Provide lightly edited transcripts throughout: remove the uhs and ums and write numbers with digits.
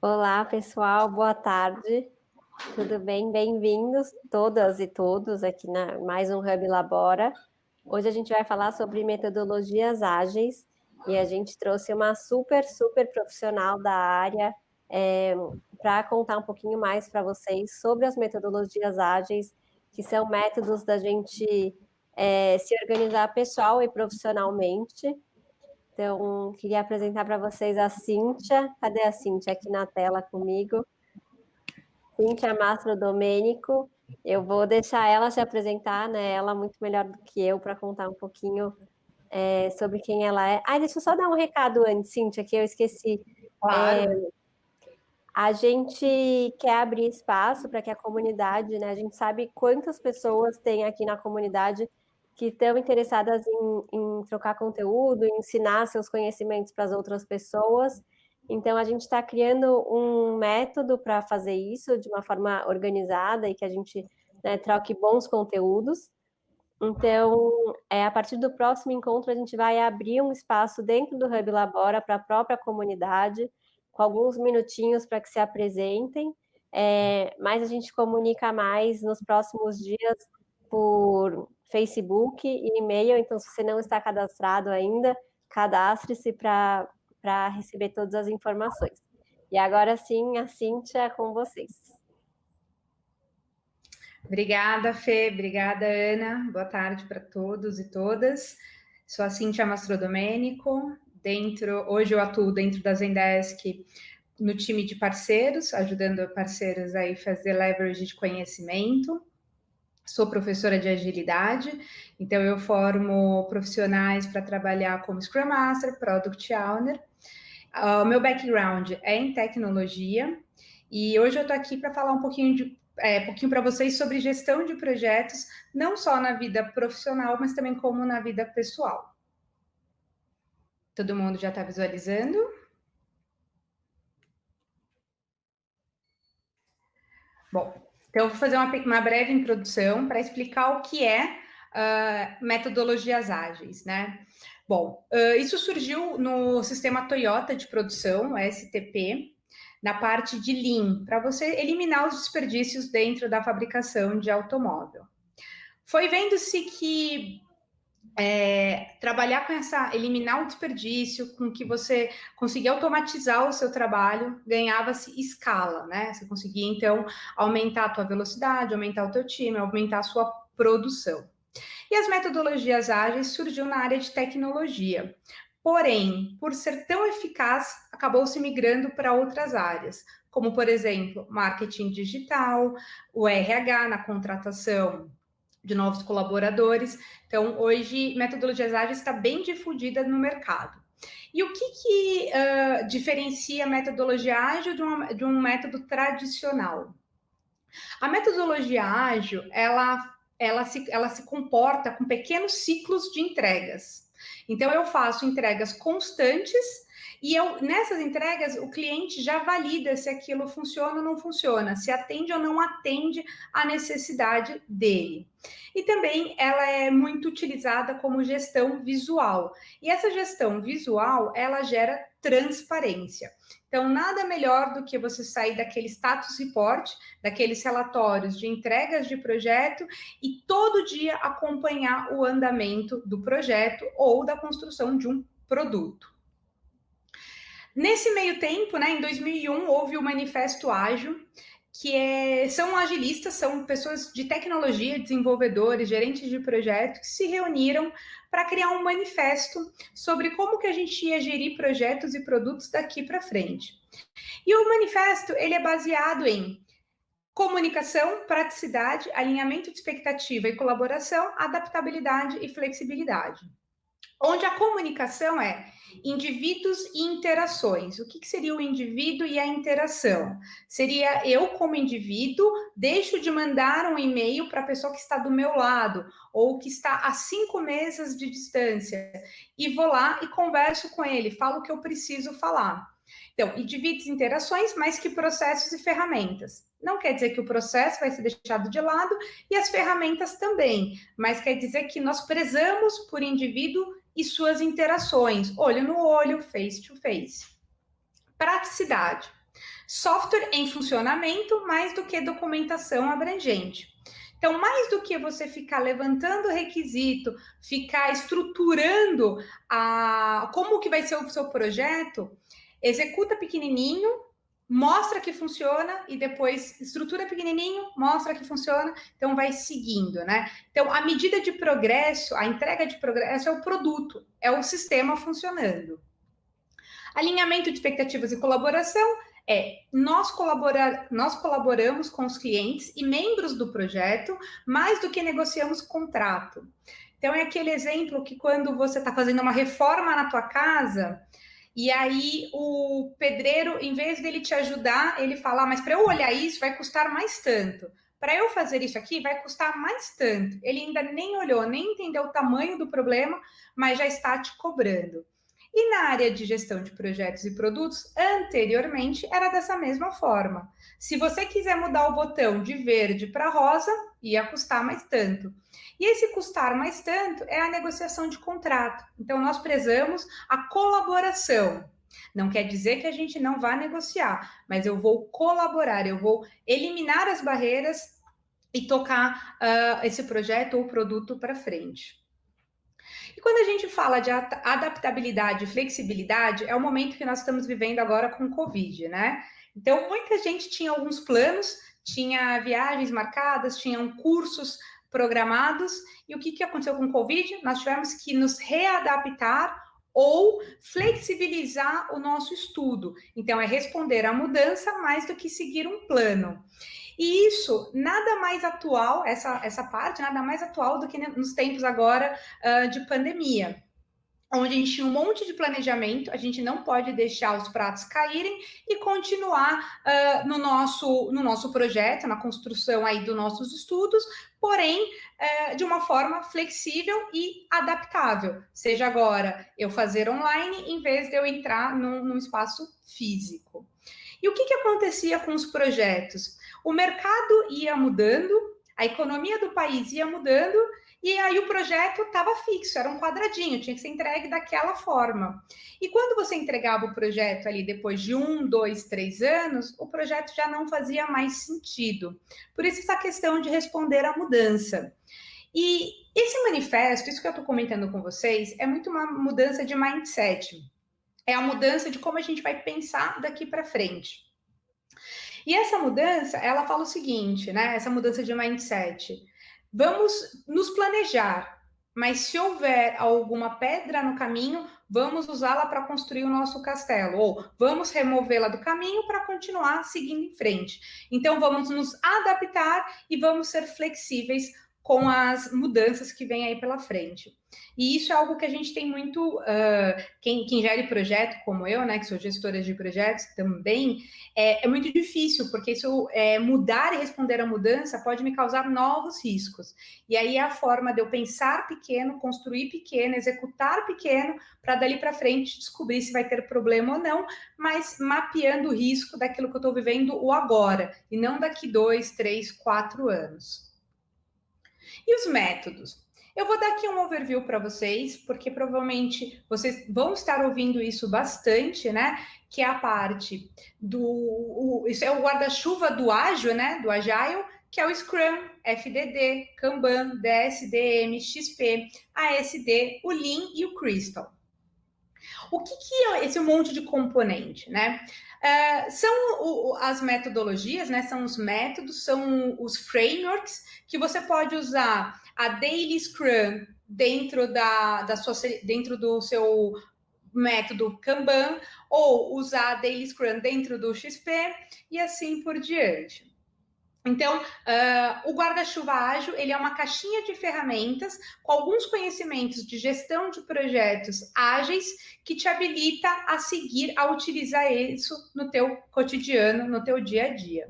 Olá, pessoal, boa tarde. Tudo bem? Bem-vindos todas e todos aqui na mais um Hub Labora. Hoje a gente vai falar sobre metodologias ágeis e a gente trouxe uma super profissional da área para contar um pouquinho mais para vocês sobre as metodologias ágeis, que são métodos da gente se organizar pessoal e profissionalmente. Então, queria apresentar para vocês a Cíntia. Cadê a Cíntia? Aqui na tela comigo. Cíntia Mastro Domênico. Eu vou deixar ela se apresentar, né? Ela muito melhor do que eu para contar um pouquinho sobre quem ela é. Ah, deixa eu só dar um recado antes, Cíntia, que eu esqueci. Claro. A gente quer abrir espaço para que a comunidade, né? A gente sabe quantas pessoas tem aqui na comunidade que estão interessadas em trocar conteúdo, em ensinar seus conhecimentos para as outras pessoas. Então, a gente está criando um método para fazer isso de uma forma organizada e que a gente, né, troque bons conteúdos. Então, a partir do próximo encontro, a gente vai abrir um espaço dentro do Hub Labora para a própria comunidade, com alguns minutinhos para que se apresentem, mas a gente comunica mais nos próximos dias por Facebook e e-mail, então se você não está cadastrado ainda, cadastre-se para receber todas as informações. E agora sim, a Cíntia é com vocês. Obrigada, Fê. Obrigada, Ana. Boa tarde para todos e todas. Sou a Cíntia Mastrodomênico. Hoje eu atuo dentro da Zendesk no time de parceiros, ajudando parceiros a fazer leverage de conhecimento. Sou professora de agilidade, então eu formo profissionais para trabalhar como Scrum Master, Product Owner. O meu background é em tecnologia e hoje eu estou aqui para falar um pouquinho para vocês sobre gestão de projetos, não só na vida profissional, mas também como na vida pessoal. Todo mundo já está visualizando? Bom, então eu vou fazer uma breve introdução para explicar o que é metodologias ágeis, né? Bom, isso surgiu no sistema Toyota de produção, o STP, na parte de Lean, para você eliminar os desperdícios dentro da fabricação de automóvel. Foi vendo-se que trabalhar com eliminar o desperdício, com que você conseguia automatizar o seu trabalho, ganhava-se escala, né? Você conseguia, então, aumentar a tua velocidade, aumentar o teu time, aumentar a sua produção. E as metodologias ágeis surgiu na área de tecnologia. Porém, por ser tão eficaz, acabou se migrando para outras áreas, como, por exemplo, marketing digital, o RH na contratação de novos colaboradores. Então, hoje, metodologias ágeis está bem difundida no mercado. E o que diferencia a metodologia ágil de um método tradicional? A metodologia ágil, ela se comporta com pequenos ciclos de entregas. Então, eu faço entregas constantes e nessas entregas, o cliente já valida se aquilo funciona ou não funciona, se atende ou não atende à necessidade dele. E também ela é muito utilizada como gestão visual. E essa gestão visual, ela gera transparência. Então, nada melhor do que você sair daquele status report, daqueles relatórios de entregas de projeto e todo dia acompanhar o andamento do projeto ou da construção de um produto. Nesse meio tempo, né, em 2001, houve o Manifesto Ágil, são agilistas, são pessoas de tecnologia, desenvolvedores, gerentes de projetos que se reuniram para criar um manifesto sobre como que a gente ia gerir projetos e produtos daqui para frente. E o manifesto, ele é baseado em comunicação, praticidade, alinhamento de expectativa e colaboração, adaptabilidade e flexibilidade. Onde a comunicação é indivíduos e interações. O que seria o indivíduo e a interação? Seria eu, como indivíduo, deixo de mandar um e-mail para a pessoa que está do meu lado ou que está a 5 mesas de distância e vou lá e converso com ele, falo o que eu preciso falar. Então, indivíduos e interações, mais que processos e ferramentas. Não quer dizer que o processo vai ser deixado de lado e as ferramentas também, mas quer dizer que nós prezamos por indivíduo e suas interações, olho no olho, face to face. Praticidade. Software em funcionamento mais do que documentação abrangente. Então, mais do que você ficar levantando requisito, ficar estruturando como que vai ser o seu projeto, executa pequenininho, mostra que funciona e depois estrutura pequenininho, mostra que funciona, então vai seguindo, né? Então, a medida de progresso, a entrega de progresso é o produto, é o sistema funcionando. Alinhamento de expectativas e colaboração nós colaboramos com os clientes e membros do projeto mais do que negociamos contrato. Então, é aquele exemplo que quando você está fazendo uma reforma na tua casa, e aí o pedreiro, em vez dele te ajudar, ele fala, mas para eu olhar isso vai custar mais tanto. Para eu fazer isso aqui vai custar mais tanto. Ele ainda nem olhou, nem entendeu o tamanho do problema, mas já está te cobrando. E na área de gestão de projetos e produtos, anteriormente era dessa mesma forma. Se você quiser mudar o botão de verde para rosa, ia custar mais tanto. E esse custar mais tanto é a negociação de contrato. Então, nós prezamos a colaboração. Não quer dizer que a gente não vá negociar, mas eu vou colaborar, eu vou eliminar as barreiras e tocar esse projeto ou produto para frente. E quando a gente fala de adaptabilidade e flexibilidade, é o momento que nós estamos vivendo agora com o Covid, né? Então, muita gente tinha alguns planos, tinha viagens marcadas, tinham cursos programados, e o que aconteceu com o Covid? Nós tivemos que nos readaptar ou flexibilizar o nosso estudo. Então, é responder à mudança mais do que seguir um plano. E isso nada mais atual, essa parte, nada mais atual do que nos tempos agora de pandemia, onde a gente tinha um monte de planejamento, a gente não pode deixar os pratos caírem e continuar no nosso projeto, na construção aí dos nossos estudos, porém de uma forma flexível e adaptável. Seja agora eu fazer online, em vez de eu entrar num espaço físico. E o que acontecia com os projetos? O mercado ia mudando, a economia do país ia mudando, e aí o projeto estava fixo, era um quadradinho, tinha que ser entregue daquela forma. E quando você entregava o projeto ali depois de 1, 2, 3 anos, o projeto já não fazia mais sentido. Por isso essa questão de responder à mudança. E esse manifesto, isso que eu estou comentando com vocês, é muito uma mudança de mindset. É a mudança de como a gente vai pensar daqui para frente. E essa mudança, ela fala o seguinte, né? Essa mudança de mindset. Vamos nos planejar, mas se houver alguma pedra no caminho, vamos usá-la para construir o nosso castelo, ou vamos removê-la do caminho para continuar seguindo em frente. Então, vamos nos adaptar e vamos ser flexíveis com as mudanças que vêm aí pela frente. E isso é algo que a gente tem muito, quem gere projeto como eu, né, que sou gestora de projetos também, é muito difícil, porque isso mudar e responder à mudança pode me causar novos riscos. E aí é a forma de eu pensar pequeno, construir pequeno, executar pequeno, para dali para frente descobrir se vai ter problema ou não, mas mapeando o risco daquilo que eu estou vivendo o agora, e não daqui 2, 3, 4 anos. E os métodos? Eu vou dar aqui um overview para vocês, porque provavelmente vocês vão estar ouvindo isso bastante, né? Que é a parte isso é o guarda-chuva do ágil, né? Do Agile, que é o Scrum, FDD, Kanban, DSDM, XP, ASD, o Lean e o Crystal. O que é esse monte de componente, né? São as metodologias, né? São os métodos, são os frameworks que você pode usar a Daily Scrum dentro dentro do seu método Kanban, ou usar a Daily Scrum dentro do XP e assim por diante. Então, o guarda-chuva ágil, ele é uma caixinha de ferramentas com alguns conhecimentos de gestão de projetos ágeis que te habilita a seguir, a utilizar isso no teu cotidiano, no teu dia a dia.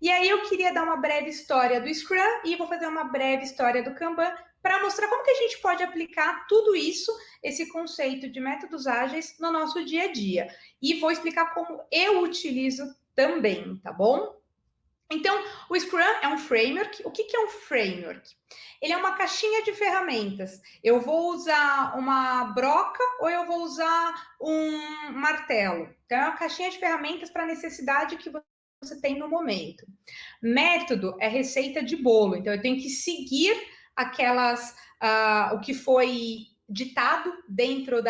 E aí eu queria dar uma breve história do Scrum e vou fazer uma breve história do Kanban para mostrar como que a gente pode aplicar tudo isso, esse conceito de métodos ágeis no nosso dia a dia. E vou explicar como eu utilizo também, tá bom? Então, o Scrum é um framework. O que é um framework? Ele é uma caixinha de ferramentas. Eu vou usar uma broca ou eu vou usar um martelo. Então, é uma caixinha de ferramentas para a necessidade que você tem no momento. Método é receita de bolo. Então, eu tenho que seguir aquelas, o que foi ditado dentro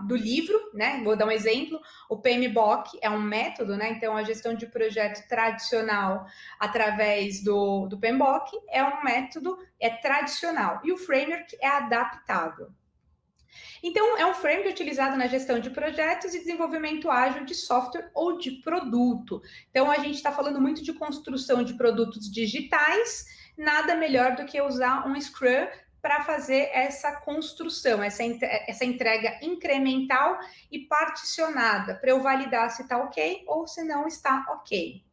do livro, né? Vou dar um exemplo. O PMBOK é um método, né? Então, a gestão de projeto tradicional através do PMBOK é um método tradicional. E o framework é adaptável. Então, é um framework utilizado na gestão de projetos e desenvolvimento ágil de software ou de produto. Então, a gente está falando muito de construção de produtos digitais, nada melhor do que usar um Scrum para fazer essa construção, essa entrega incremental e particionada, para eu validar se está ok ou se não está ok.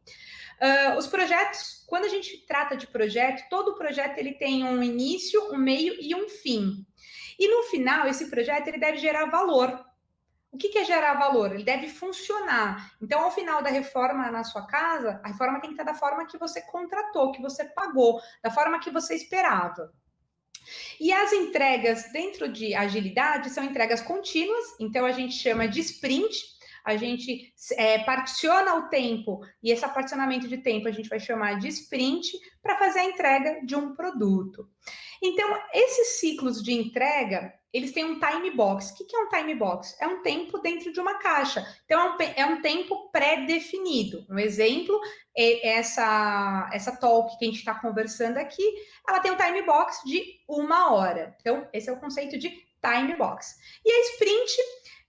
Os projetos, quando a gente trata de projeto, todo projeto ele tem um início, um meio e um fim. E no final, esse projeto ele deve gerar valor. O que é gerar valor? Ele deve funcionar. Então, ao final da reforma na sua casa, a reforma tem que estar da forma que você contratou, que você pagou, da forma que você esperava. E as entregas dentro de agilidade são entregas contínuas, então a gente chama de sprint. A gente particiona o tempo, e esse particionamento de tempo a gente vai chamar de sprint, para fazer a entrega de um produto. Então, esses ciclos de entrega, eles têm um time box. O que é um time box? É um tempo dentro de uma caixa. Então, é um tempo pré-definido. Um exemplo é essa talk que a gente está conversando aqui, ela tem um time box de 1 hora. Então, esse é o conceito de time box. E a sprint,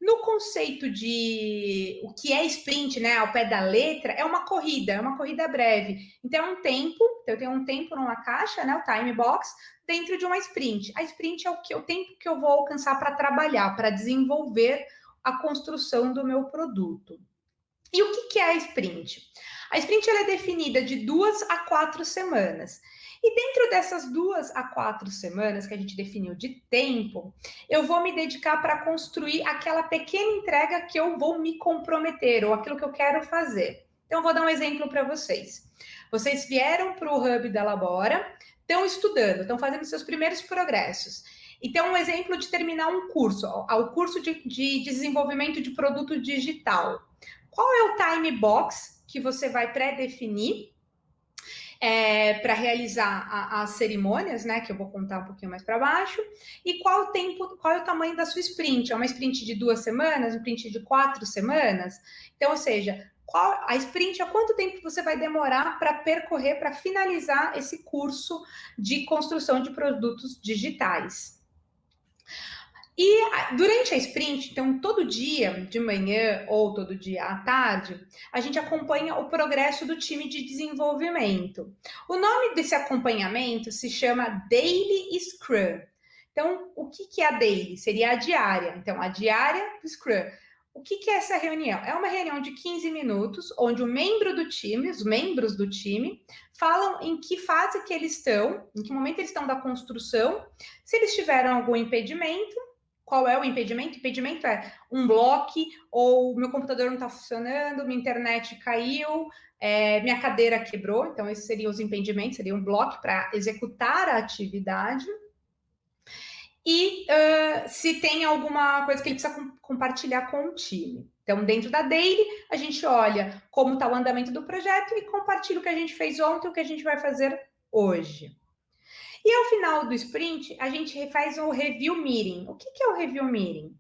no conceito de o que é sprint, né, ao pé da letra, é uma corrida breve. Então, é um tempo, então eu tenho um tempo numa caixa, né, o time box, dentro de uma sprint. A sprint é o tempo que eu vou alcançar para trabalhar, para desenvolver a construção do meu produto. E o que é a sprint? A sprint ela é definida de 2 a 4 semanas. E dentro dessas 2 a 4 semanas que a gente definiu de tempo, eu vou me dedicar para construir aquela pequena entrega que eu vou me comprometer, ou aquilo que eu quero fazer. Então, eu vou dar um exemplo para vocês. Vocês vieram para o Hub da Labora, estão estudando, estão fazendo seus primeiros progressos. Então, um exemplo de terminar um curso, o curso de desenvolvimento de produto digital. Qual é o time box que você vai pré-definir para realizar as cerimônias, né? Que eu vou contar um pouquinho mais para baixo. E qual é o tamanho da sua sprint? É uma sprint de 2 semanas, uma sprint de 4 semanas? Então, ou seja, a sprint, há quanto tempo você vai demorar para percorrer, para finalizar esse curso de construção de produtos digitais? E durante a sprint, então todo dia de manhã ou todo dia à tarde, a gente acompanha o progresso do time de desenvolvimento. O nome desse acompanhamento se chama Daily Scrum. Então, o que é a daily? Seria a diária. Então, a diária do Scrum. O que é essa reunião? É uma reunião de 15 minutos, onde os membros do time, falam em que fase que eles estão, em que momento eles estão da construção, se eles tiveram algum impedimento. Qual é o impedimento? Impedimento é um bloco, ou meu computador não está funcionando, minha internet caiu, minha cadeira quebrou. Então, esses seriam os impedimentos, seria um bloco para executar a atividade. E se tem alguma coisa que ele precisa compartilhar com o time. Então, dentro da Daily, a gente olha como está o andamento do projeto e compartilha o que a gente fez ontem e o que a gente vai fazer hoje. E ao final do sprint, a gente faz o review meeting. O que é o review meeting?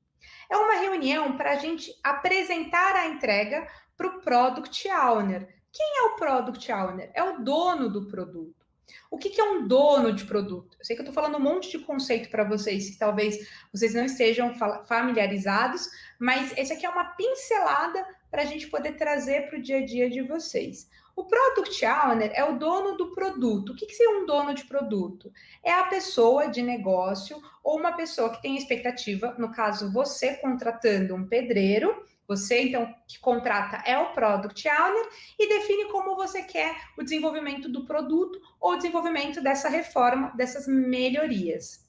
É uma reunião para a gente apresentar a entrega para o Product Owner. Quem é o Product Owner? É o dono do produto. O que é um dono de produto? Eu sei que eu estou falando um monte de conceito para vocês, que talvez vocês não estejam familiarizados, mas esse aqui é uma pincelada para a gente poder trazer para o dia a dia de vocês. O Product Owner é o dono do produto. O que seria um dono de produto? É a pessoa de negócio ou uma pessoa que tem expectativa, no caso, você contratando um pedreiro, você, então, que contrata é o Product Owner e define como você quer o desenvolvimento do produto ou o desenvolvimento dessa reforma, dessas melhorias.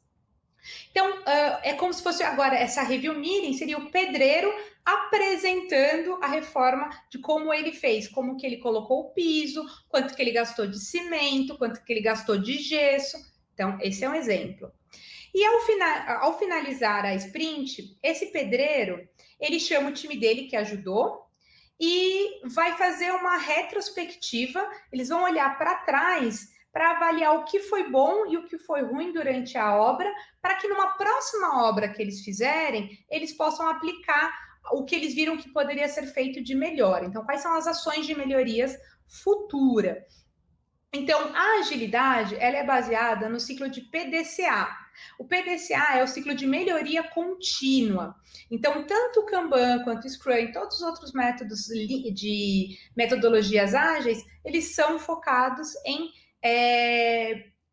Então, é como se fosse agora essa review meeting, seria o pedreiro apresentando a reforma de como ele fez, como que ele colocou o piso, quanto que ele gastou de cimento, quanto que ele gastou de gesso. Então, esse é um exemplo. E ao finalizar a sprint, esse pedreiro, ele chama o time dele que ajudou e vai fazer uma retrospectiva. Eles vão olhar para trás para avaliar o que foi bom e o que foi ruim durante a obra, para que numa próxima obra que eles fizerem, eles possam aplicar o que eles viram que poderia ser feito de melhor. Então, quais são as ações de melhorias futura? Então, a agilidade, ela é baseada no ciclo de PDCA. O PDCA é o ciclo de melhoria contínua. Então, tanto o Kanban quanto o Scrum e todos os outros métodos de metodologias ágeis, eles são focados em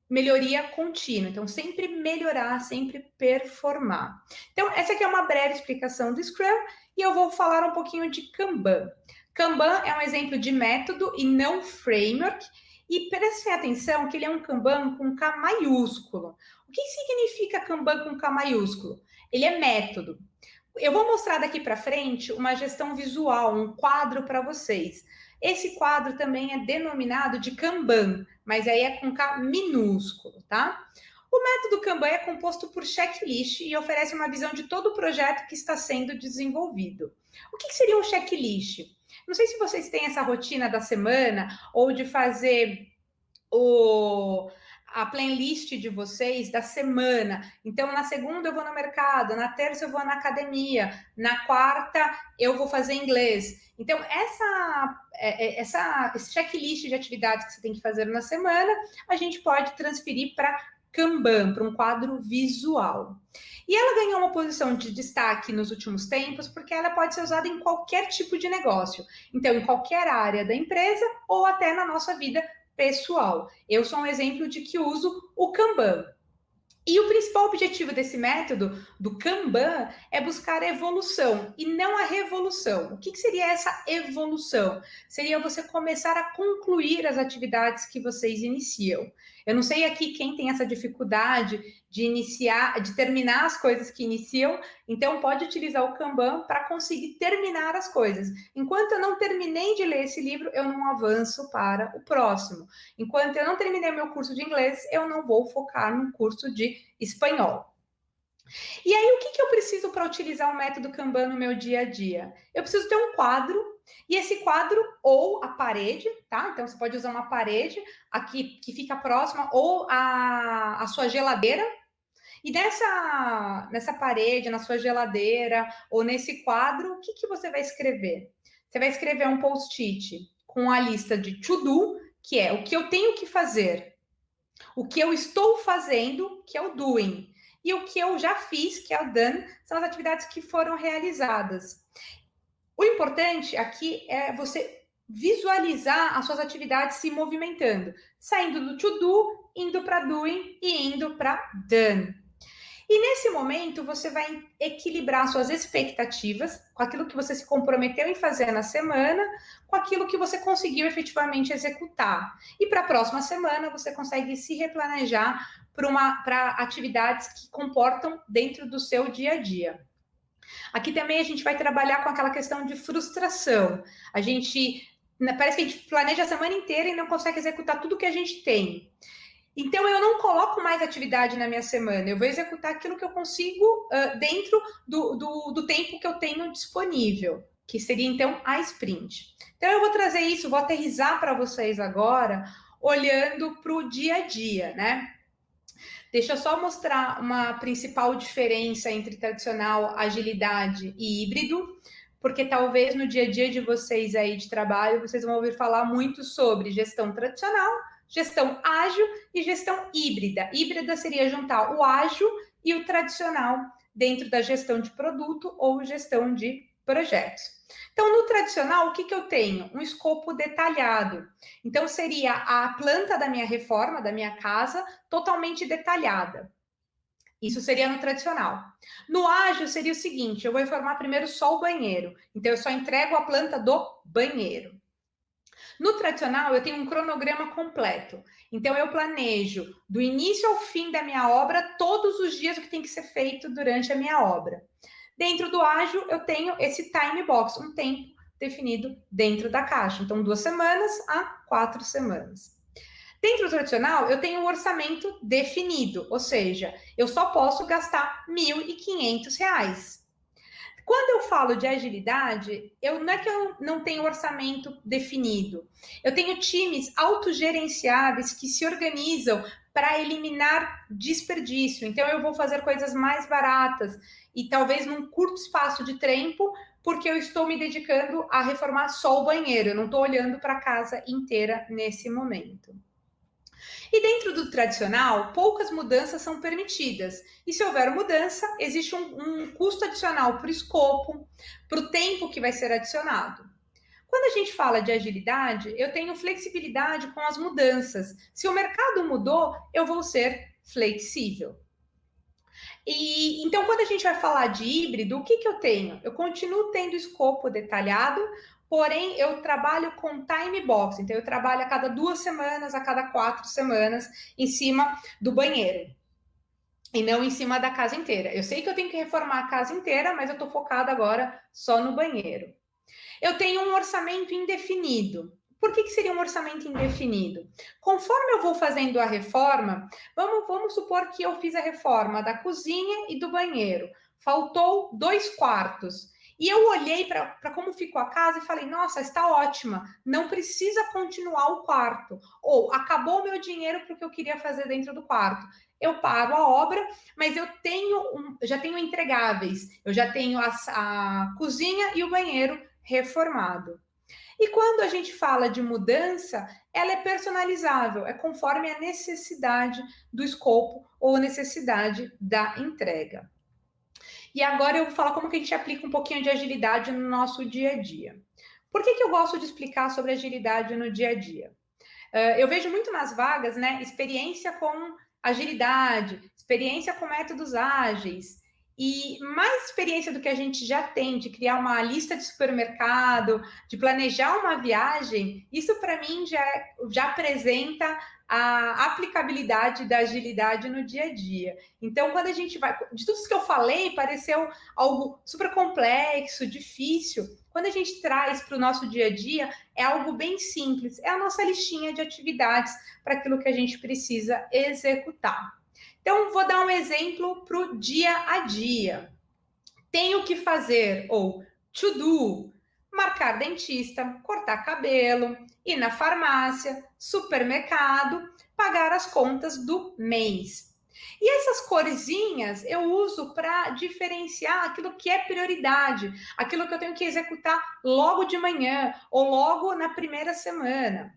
melhoria contínua. Então, sempre melhorar, sempre performar. Então, essa aqui é uma breve explicação do Scrum e eu vou falar um pouquinho de Kanban. Kanban é um exemplo de método e não framework. E prestem atenção que ele é um Kanban com K maiúsculo. O que significa Kanban com K maiúsculo? Ele é método. Eu vou mostrar daqui para frente uma gestão visual, um quadro para vocês. Esse quadro também é denominado de Kanban, mas aí é com K minúsculo, tá? O método Kanban é composto por checklist e oferece uma visão de todo o projeto que está sendo desenvolvido. O que seria um checklist? Não sei se vocês têm essa rotina da semana ou de fazer a playlist de vocês da semana. Então, na segunda eu vou no mercado, na terça eu vou na academia, na quarta eu vou fazer inglês. Então, esse checklist de atividades que você tem que fazer na semana, a gente pode transferir para Kanban, para um quadro visual. E ela ganhou uma posição de destaque nos últimos tempos porque ela pode ser usada em qualquer tipo de negócio. Então, em qualquer área da empresa ou até na nossa vida pessoal. Eu sou um exemplo de que uso o Kanban. E o principal objetivo desse método, do Kanban, é buscar a evolução e não a revolução. O que seria essa evolução? Seria você começar a concluir as atividades que vocês iniciam. Eu não sei aqui quem tem essa dificuldade de iniciar, de terminar as coisas que iniciam, então pode utilizar o Kanban para conseguir terminar as coisas. Enquanto eu não terminei de ler esse livro, eu não avanço para o próximo. Enquanto eu não terminei meu curso de inglês, eu não vou focar no curso de espanhol. E aí, o que eu preciso para utilizar o método Kanban no meu dia a dia? Eu preciso ter um quadro, e esse quadro, ou a parede, tá? Então, você pode usar uma parede aqui que fica próxima, ou a sua geladeira. E nessa parede, na sua geladeira, ou nesse quadro, o que você vai escrever? Você vai escrever um post-it com a lista de to-do, que é o que eu tenho que fazer, o que eu estou fazendo, que é o doing, e o que eu já fiz, que é o done, são as atividades que foram realizadas. O importante aqui é você visualizar as suas atividades se movimentando, saindo do to do, indo para doing e indo para done. E nesse momento, você vai equilibrar suas expectativas com aquilo que você se comprometeu em fazer na semana, com aquilo que você conseguiu efetivamente executar. E para a próxima semana, você consegue se replanejar para atividades que comportam dentro do seu dia a dia. Aqui também a gente vai trabalhar com aquela questão de frustração. Parece que a gente planeja a semana inteira e não consegue executar tudo que a gente tem. Então, eu não coloco mais atividade na minha semana, eu vou executar aquilo que eu consigo dentro do tempo que eu tenho disponível, que seria, então, a sprint. Então, eu vou trazer isso, vou aterrissar para vocês agora, olhando para o dia a dia, né? Deixa eu só mostrar uma principal diferença entre tradicional, agilidade e híbrido, porque talvez no dia a dia de vocês aí de trabalho, vocês vão ouvir falar muito sobre gestão tradicional, gestão ágil e gestão híbrida. Híbrida seria juntar o ágil e o tradicional dentro da gestão de produto ou gestão de projetos. Então, no tradicional, o que eu tenho? Um escopo detalhado. Então, seria a planta da minha reforma, da minha casa, totalmente detalhada. Isso seria no tradicional. No ágil, seria o seguinte: eu vou informar primeiro só o banheiro. Então, eu só entrego a planta do banheiro. No tradicional, eu tenho um cronograma completo. Então, eu planejo do início ao fim da minha obra, todos os dias o que tem que ser feito durante a minha obra. Dentro do ágil, eu tenho esse time box, um tempo definido dentro da caixa. Então, 2 semanas a 4 semanas. Dentro do tradicional, eu tenho um orçamento definido, ou seja, eu só posso gastar R$ 1.500. Quando eu falo de agilidade, não é que eu não tenho orçamento definido. Eu tenho times autogerenciáveis que se organizam para eliminar desperdício. Então, eu vou fazer coisas mais baratas e talvez num curto espaço de tempo, porque eu estou me dedicando a reformar só o banheiro. Eu não estou olhando para a casa inteira nesse momento. E dentro do tradicional, poucas mudanças são permitidas. E se houver mudança, existe um custo adicional para o escopo, para o tempo que vai ser adicionado. Quando a gente fala de agilidade, eu tenho flexibilidade com as mudanças. Se o mercado mudou, eu vou ser flexível. E então, quando a gente vai falar de híbrido, o que eu tenho? Eu continuo tendo escopo detalhado, porém eu trabalho com time box. Então, eu trabalho a cada 2 semanas, a cada 4 semanas, em cima do banheiro. E não em cima da casa inteira. Eu sei que eu tenho que reformar a casa inteira, mas eu estou focada agora só no banheiro. Eu tenho um orçamento indefinido. Por que seria um orçamento indefinido? Conforme eu vou fazendo a reforma, vamos supor que eu fiz a reforma da cozinha e do banheiro. Faltou 2 quartos. E eu olhei para como ficou a casa e falei, nossa, está ótima, não precisa continuar o quarto. Ou acabou o meu dinheiro porque eu queria fazer dentro do quarto. Eu paro a obra, mas eu já tenho entregáveis. Eu já tenho a cozinha e o banheiro reformado. E quando a gente fala de mudança, ela é personalizável, é conforme a necessidade do escopo ou necessidade da entrega. E agora eu vou falar como que a gente aplica um pouquinho de agilidade no nosso dia a dia. Por que eu gosto de explicar sobre agilidade no dia a dia? Eu vejo muito nas vagas, né, experiência com agilidade, experiência com métodos ágeis, e mais experiência do que a gente já tem de criar uma lista de supermercado, de planejar uma viagem, isso para mim já apresenta a aplicabilidade da agilidade no dia a dia. Então, quando a gente vai... De tudo isso que eu falei, pareceu algo super complexo, difícil. Quando a gente traz para o nosso dia a dia, é algo bem simples. É a nossa listinha de atividades para aquilo que a gente precisa executar. Então, vou dar um exemplo para o dia a dia. Tenho que fazer, ou to do, marcar dentista, cortar cabelo, ir na farmácia, supermercado, pagar as contas do mês. E essas corzinhas eu uso para diferenciar aquilo que é prioridade, aquilo que eu tenho que executar logo de manhã ou logo na primeira semana.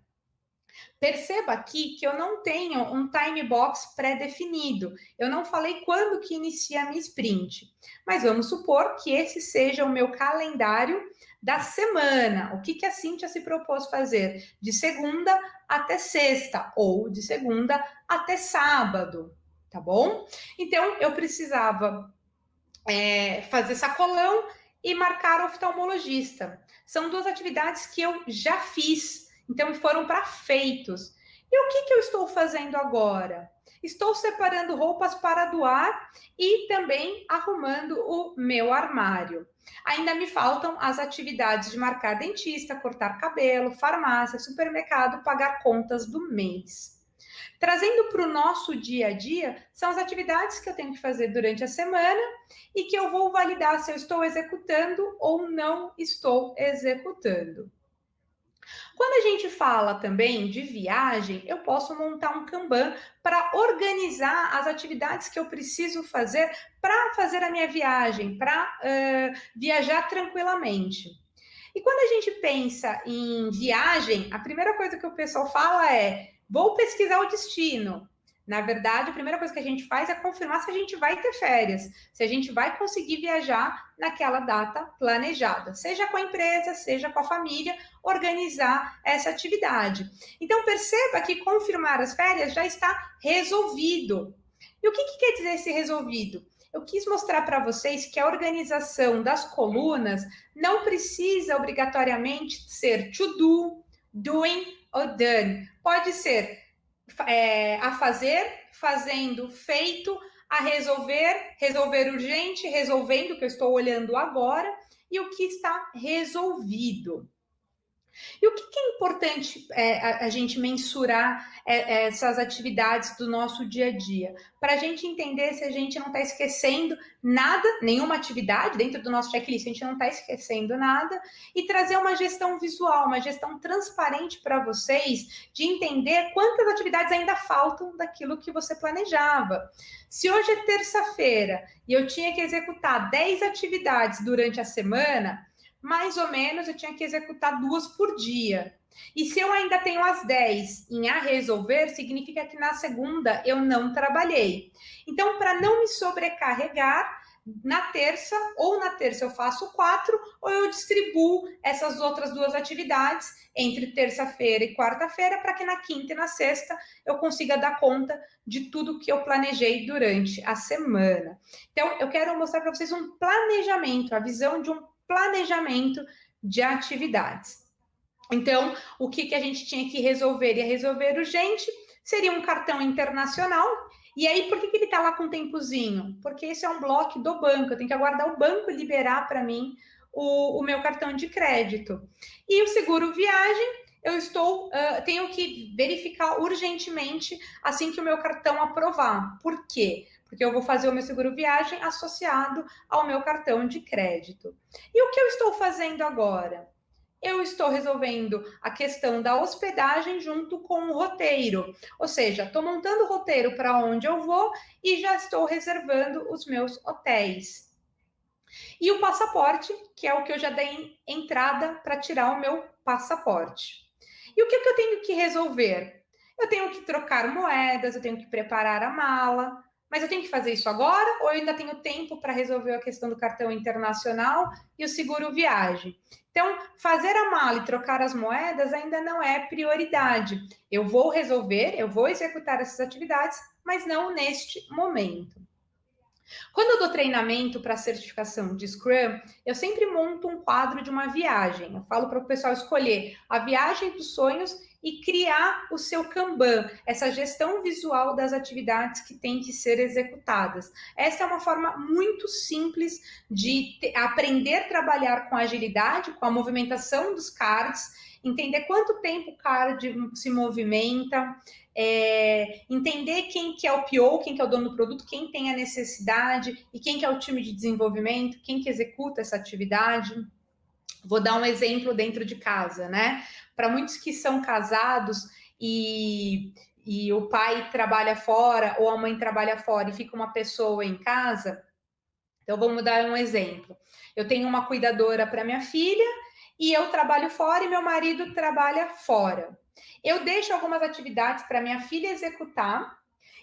Perceba aqui que eu não tenho um time box pré-definido. Eu não falei quando que inicia a minha sprint. Mas vamos supor que esse seja o meu calendário da semana. O que a Cíntia se propôs fazer? De segunda até sexta ou de segunda até sábado, tá bom? Então, eu precisava fazer sacolão e marcar oftalmologista. São 2 atividades que eu já fiz. Então, foram para feitos. E o que eu estou fazendo agora? Estou separando roupas para doar e também arrumando o meu armário. Ainda me faltam as atividades de marcar dentista, cortar cabelo, farmácia, supermercado, pagar contas do mês. Trazendo para o nosso dia a dia, são as atividades que eu tenho que fazer durante a semana e que eu vou validar se eu estou executando ou não estou executando. Quando a gente fala também de viagem, eu posso montar um Kanban para organizar as atividades que eu preciso fazer para fazer a minha viagem, para viajar tranquilamente. E quando a gente pensa em viagem, a primeira coisa que o pessoal fala é: vou pesquisar o destino. Na verdade, a primeira coisa que a gente faz é confirmar se a gente vai ter férias, se a gente vai conseguir viajar naquela data planejada, seja com a empresa, seja com a família, organizar essa atividade. Então, perceba que confirmar as férias já está resolvido. E o que quer dizer esse resolvido? Eu quis mostrar para vocês que a organização das colunas não precisa obrigatoriamente ser to do, doing ou done. Pode ser a fazer, fazendo, feito, a resolver, resolver urgente, resolvendo, que eu estou olhando agora, e o que está resolvido. E o que é importante a gente mensurar essas atividades do nosso dia a dia? Para a gente entender se a gente não está esquecendo nada, nenhuma atividade dentro do nosso checklist, a gente não está esquecendo nada, e trazer uma gestão visual, uma gestão transparente para vocês, de entender quantas atividades ainda faltam daquilo que você planejava. Se hoje é terça-feira e eu tinha que executar 10 atividades durante a semana, mais ou menos eu tinha que executar 2 por dia. E se eu ainda tenho as 10 em a resolver, significa que na segunda eu não trabalhei. Então, para não me sobrecarregar, na terça eu faço 4, ou eu distribuo essas outras 2 atividades entre terça-feira e quarta-feira, para que na quinta e na sexta eu consiga dar conta de tudo que eu planejei durante a semana. Então, eu quero mostrar para vocês um planejamento, a visão de um planejamento de atividades. Então, o que a gente tinha que resolver? Ia resolver urgente, seria um cartão internacional. E aí, por que ele está lá com um tempozinho? Porque esse é um bloco do banco, eu tenho que aguardar o banco liberar para mim o meu cartão de crédito. E o seguro viagem, tenho que verificar urgentemente assim que o meu cartão aprovar. Por quê? Porque eu vou fazer o meu seguro viagem associado ao meu cartão de crédito. E o que eu estou fazendo agora? Eu estou resolvendo a questão da hospedagem junto com o roteiro. Ou seja, estou montando o roteiro para onde eu vou e já estou reservando os meus hotéis. E o passaporte, que é o que eu já dei entrada para tirar o meu passaporte. E o que eu tenho que resolver? Eu tenho que trocar moedas, eu tenho que preparar a mala, mas eu tenho que fazer isso agora ou eu ainda tenho tempo para resolver a questão do cartão internacional e o seguro viagem? Então, fazer a mala e trocar as moedas ainda não é prioridade. Eu vou resolver, eu vou executar essas atividades, mas não neste momento. Quando eu dou treinamento para certificação de Scrum, eu sempre monto um quadro de uma viagem. Eu falo para o pessoal escolher a viagem dos sonhos e criar o seu Kanban, essa gestão visual das atividades que têm que ser executadas. Essa é uma forma muito simples de aprender a trabalhar com agilidade, com a movimentação dos cards, entender quanto tempo o card se movimenta, entender quem que é o PO, quem que é o dono do produto, quem tem a necessidade e quem que é o time de desenvolvimento, quem que executa essa atividade. Vou dar um exemplo dentro de casa, né? Para muitos que são casados e o pai trabalha fora ou a mãe trabalha fora e fica uma pessoa em casa, então vamos dar um exemplo. Eu tenho uma cuidadora para minha filha e eu trabalho fora e meu marido trabalha fora. Eu deixo algumas atividades para minha filha executar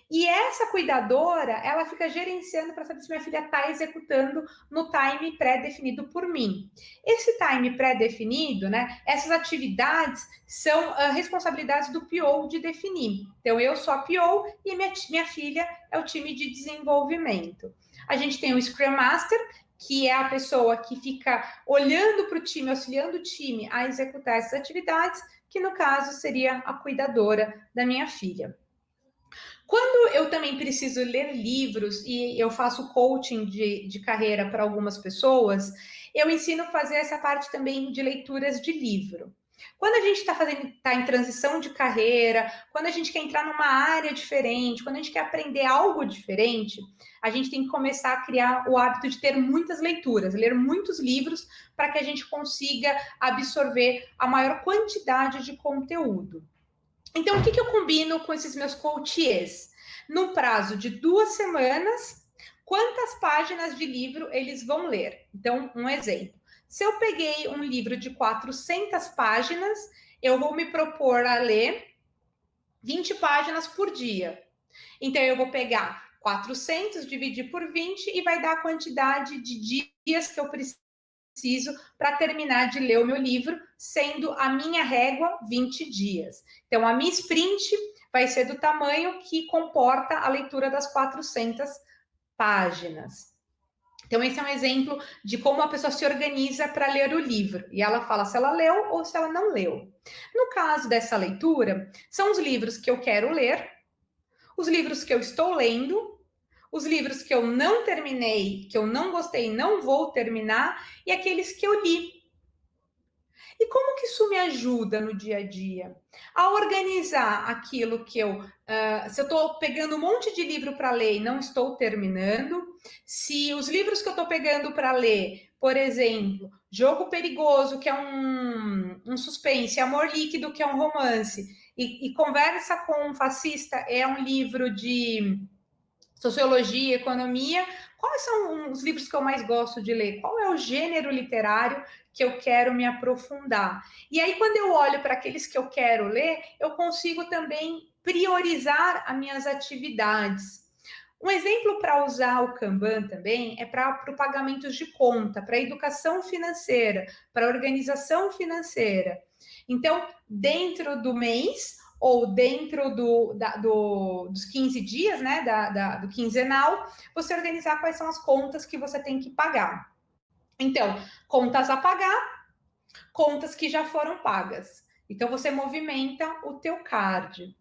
e essa cuidadora, ela fica gerenciando para saber se minha filha está executando no time pré-definido por mim. Esse time pré-definido, né? Essas atividades são responsabilidades do PO de definir. Então, eu sou a PO e minha filha é o time de desenvolvimento. A gente tem o Scrum Master, que é a pessoa que fica olhando para o time, auxiliando o time a executar essas atividades, que no caso seria a cuidadora da minha filha. Quando eu também preciso ler livros e eu faço coaching de carreira para algumas pessoas, eu ensino a fazer essa parte também de leituras de livro. Quando a gente está em transição de carreira, quando a gente quer entrar numa área diferente, quando a gente quer aprender algo diferente, a gente tem que começar a criar o hábito de ter muitas leituras, ler muitos livros, para que a gente consiga absorver a maior quantidade de conteúdo. Então, o que eu combino com esses meus coaches? No prazo de 2 semanas, quantas páginas de livro eles vão ler? Então, um exemplo. Se eu peguei um livro de 400 páginas, eu vou me propor a ler 20 páginas por dia. Então, eu vou pegar 400, dividir por 20 e vai dar a quantidade de dias que eu preciso para terminar de ler o meu livro, sendo a minha régua 20 dias. Então, a minha sprint vai ser do tamanho que comporta a leitura das 400 páginas. Então, esse é um exemplo de como a pessoa se organiza para ler o livro. E ela fala se ela leu ou se ela não leu. No caso dessa leitura, são os livros que eu quero ler, os livros que eu estou lendo, os livros que eu não terminei, que eu não gostei, não vou terminar, e aqueles que eu li. E como que isso me ajuda no dia a dia? A organizar aquilo que se eu estou pegando um monte de livro para ler e não estou terminando, se os livros que eu estou pegando para ler, por exemplo, Jogo Perigoso, que é um suspense, Amor Líquido, que é um romance, e Conversa com um Fascista é um livro de sociologia, economia. Quais são os livros que eu mais gosto de ler? Qual é o gênero literário que eu quero me aprofundar? E aí, quando eu olho para aqueles que eu quero ler, eu consigo também priorizar as minhas atividades. Um exemplo para usar o Kanban também é para o pagamento de conta, para educação financeira, para organização financeira. Então, dentro do mês, ou dentro dos 15 dias, né, do quinzenal, você organizar quais são as contas que você tem que pagar. Então, contas a pagar, contas que já foram pagas. Então, você movimenta o teu card.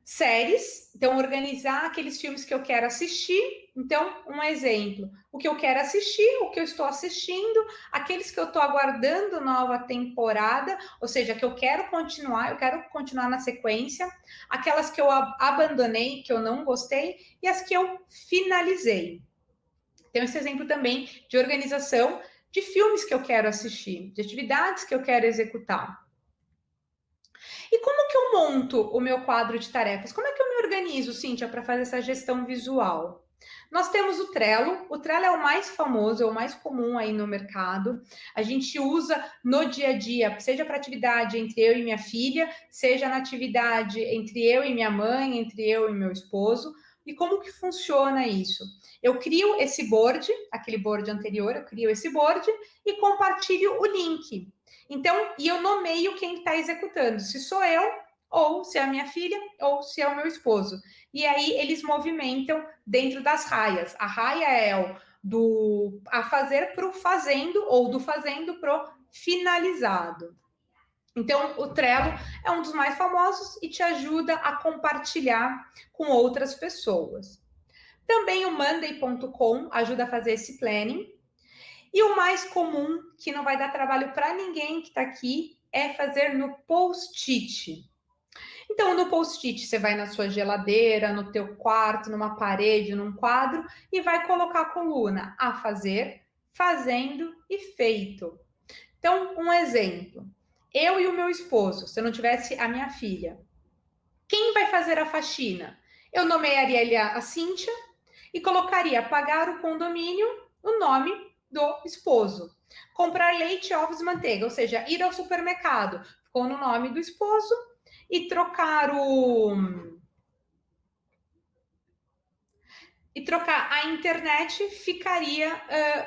Séries, então organizar aqueles filmes que eu quero assistir. Então, um exemplo, o que eu quero assistir, o que eu estou assistindo, aqueles que eu estou aguardando nova temporada, ou seja, que eu quero continuar na sequência, aquelas que eu abandonei, que eu não gostei, e as que eu finalizei. Então, esse exemplo também de organização de filmes que eu quero assistir, de atividades que eu quero executar. E como que eu monto o meu quadro de tarefas? Como é que eu me organizo, Cíntia, para fazer essa gestão visual? Nós temos o Trello é o mais famoso, é o mais comum aí no mercado. A gente usa no dia a dia, seja para atividade entre eu e minha filha, seja na atividade entre eu e minha mãe, entre eu e meu esposo. E como que funciona isso? Eu crio esse board, aquele board anterior, eu crio esse board e compartilho o link. Então, e eu nomeio quem está executando, se sou eu, ou se é a minha filha, ou se é o meu esposo. E aí eles movimentam dentro das raias. A raia é do a fazer para o fazendo, ou do fazendo para o finalizado. Então, o Trello é um dos mais famosos e te ajuda a compartilhar com outras pessoas. Também o Monday.com ajuda a fazer esse planning. E o mais comum, que não vai dar trabalho para ninguém que está aqui, é fazer no post-it. Então, no post-it, você vai na sua geladeira, no teu quarto, numa parede, num quadro, e vai colocar a coluna a fazer, fazendo e feito. Então, um exemplo. Eu e o meu esposo, se eu não tivesse a minha filha, quem vai fazer a faxina? Eu nomearia a Cíntia e colocaria pagar o condomínio, o nome do esposo. Comprar leite, ovos e manteiga, ou seja, ir ao supermercado, ficou no nome do esposo, e trocar a internet ficaria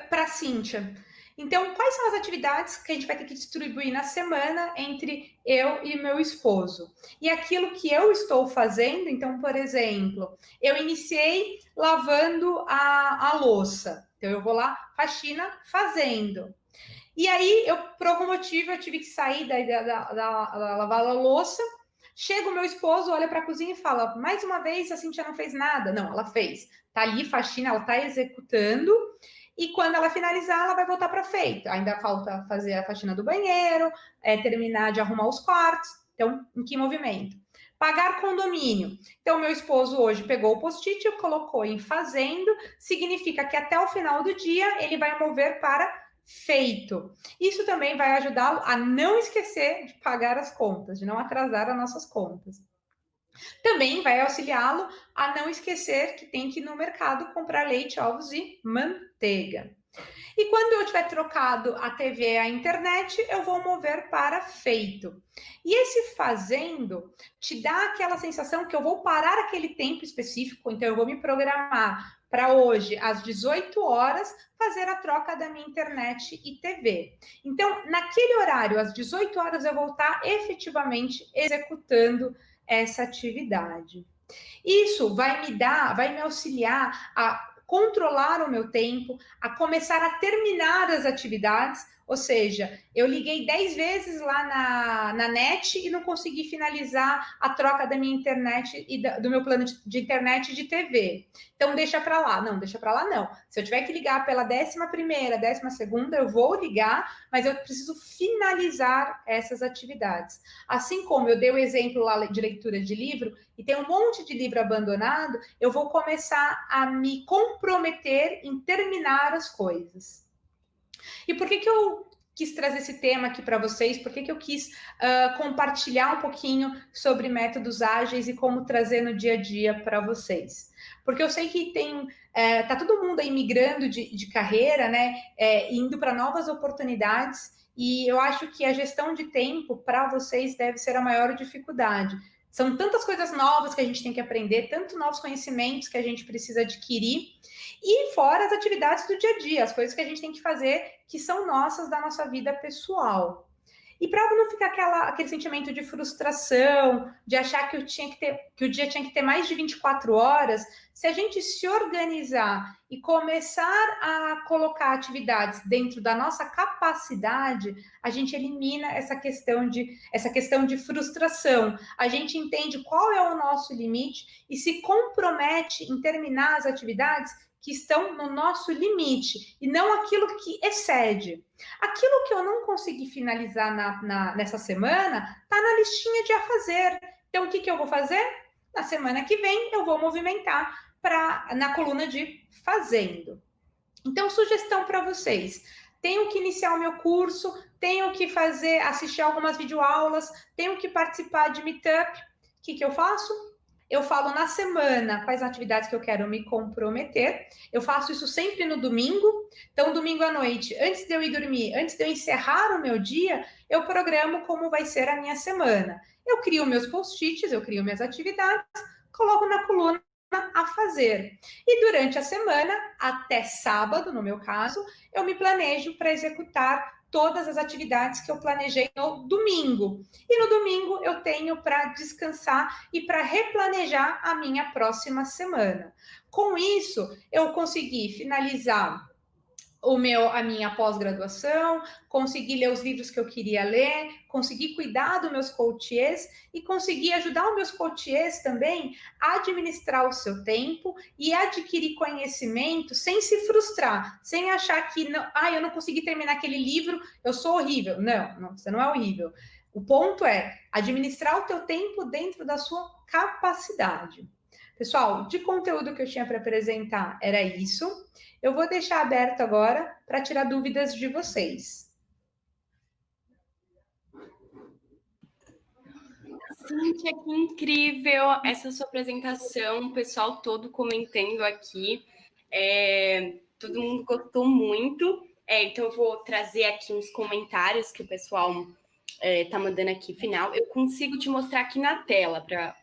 para a Cíntia. Então, quais são as atividades que a gente vai ter que distribuir na semana entre eu e meu esposo? E aquilo que eu estou fazendo, então, por exemplo, eu iniciei lavando a louça. Então, eu vou lá, faxina, fazendo. E aí, por algum motivo, eu tive que sair da lavar a louça. Chega o meu esposo, olha para a cozinha e fala: mais uma vez, a Cintia não fez nada. Não, ela fez. Tá ali, faxina, ela tá executando. E quando ela finalizar, ela vai voltar para feito. Ainda falta fazer a faxina do banheiro, terminar de arrumar os quartos. Então, em que movimento? Pagar condomínio. Então, meu esposo hoje pegou o post-it e colocou em fazendo, significa que até o final do dia ele vai mover para feito. Isso também vai ajudá-lo a não esquecer de pagar as contas, de não atrasar as nossas contas. Também vai auxiliá-lo a não esquecer que tem que ir no mercado comprar leite, ovos e manteiga. E quando eu tiver trocado a TV e a internet, eu vou mover para feito. E esse fazendo te dá aquela sensação que eu vou parar aquele tempo específico, então eu vou me programar para hoje, às 18 horas, fazer a troca da minha internet e TV. Então, naquele horário, às 18 horas, eu vou estar efetivamente executando essa atividade. Isso vai me auxiliar a controlar o meu tempo, a começar a terminar as atividades. Ou seja, eu liguei 10 vezes lá na net e não consegui finalizar a troca da minha internet e do meu plano de internet e de TV. Então, deixa para lá. Não, deixa para lá não. Se eu tiver que ligar pela 11ª, 12ª, eu vou ligar, mas eu preciso finalizar essas atividades. Assim como eu dei o exemplo lá de leitura de livro, e tem um monte de livro abandonado, eu vou começar a me comprometer em terminar as coisas. E por que eu quis trazer esse tema aqui para vocês? Por que eu quis compartilhar um pouquinho sobre métodos ágeis e como trazer no dia a dia para vocês? Porque eu sei que tá todo mundo aí migrando de carreira, né? Indo para novas oportunidades, e eu acho que a gestão de tempo para vocês deve ser a maior dificuldade. São tantas coisas novas que a gente tem que aprender, tantos novos conhecimentos que a gente precisa adquirir, e fora as atividades do dia a dia, as coisas que a gente tem que fazer que são nossas, da nossa vida pessoal. E para não ficar aquele sentimento de frustração, de achar que o dia tinha que ter mais de 24 horas, se a gente se organizar e começar a colocar atividades dentro da nossa capacidade, a gente elimina essa questão de frustração. A gente entende qual é o nosso limite e se compromete em terminar as atividades que estão no nosso limite e não aquilo que excede. Aquilo que eu não consegui finalizar nessa semana está na listinha de a fazer. Então, o que eu vou fazer? Na semana que vem, eu vou movimentar na coluna de fazendo. Então, sugestão para vocês. Tenho que iniciar o meu curso, tenho que assistir algumas videoaulas, tenho que participar de meetup. O que eu faço? Eu falo na semana quais atividades que eu quero me comprometer. Eu faço isso sempre no domingo. Então, domingo à noite, antes de eu ir dormir, antes de eu encerrar o meu dia, eu programo como vai ser a minha semana. Eu crio meus post-its, eu crio minhas atividades, coloco na coluna a fazer. E durante a semana, até sábado, no meu caso, eu me planejo para executar todas as atividades que eu planejei no domingo. E no domingo eu tenho para descansar e para replanejar a minha próxima semana. Com isso, eu consegui finalizar a minha pós-graduação, consegui ler os livros que eu queria ler, consegui cuidar dos meus coaches e consegui ajudar os meus coaches também a administrar o seu tempo e adquirir conhecimento sem se frustrar, sem achar que eu não consegui terminar aquele livro, eu sou horrível. Não, você não é horrível. O ponto é administrar o teu tempo dentro da sua capacidade. Pessoal, de conteúdo que eu tinha para apresentar era isso. Eu vou deixar aberto agora para tirar dúvidas de vocês. Cíntia, que incrível essa sua apresentação, o pessoal todo comentando aqui. Todo mundo gostou muito. Então, eu vou trazer aqui uns comentários que o pessoal tá mandando aqui final. Eu consigo te mostrar aqui na tela para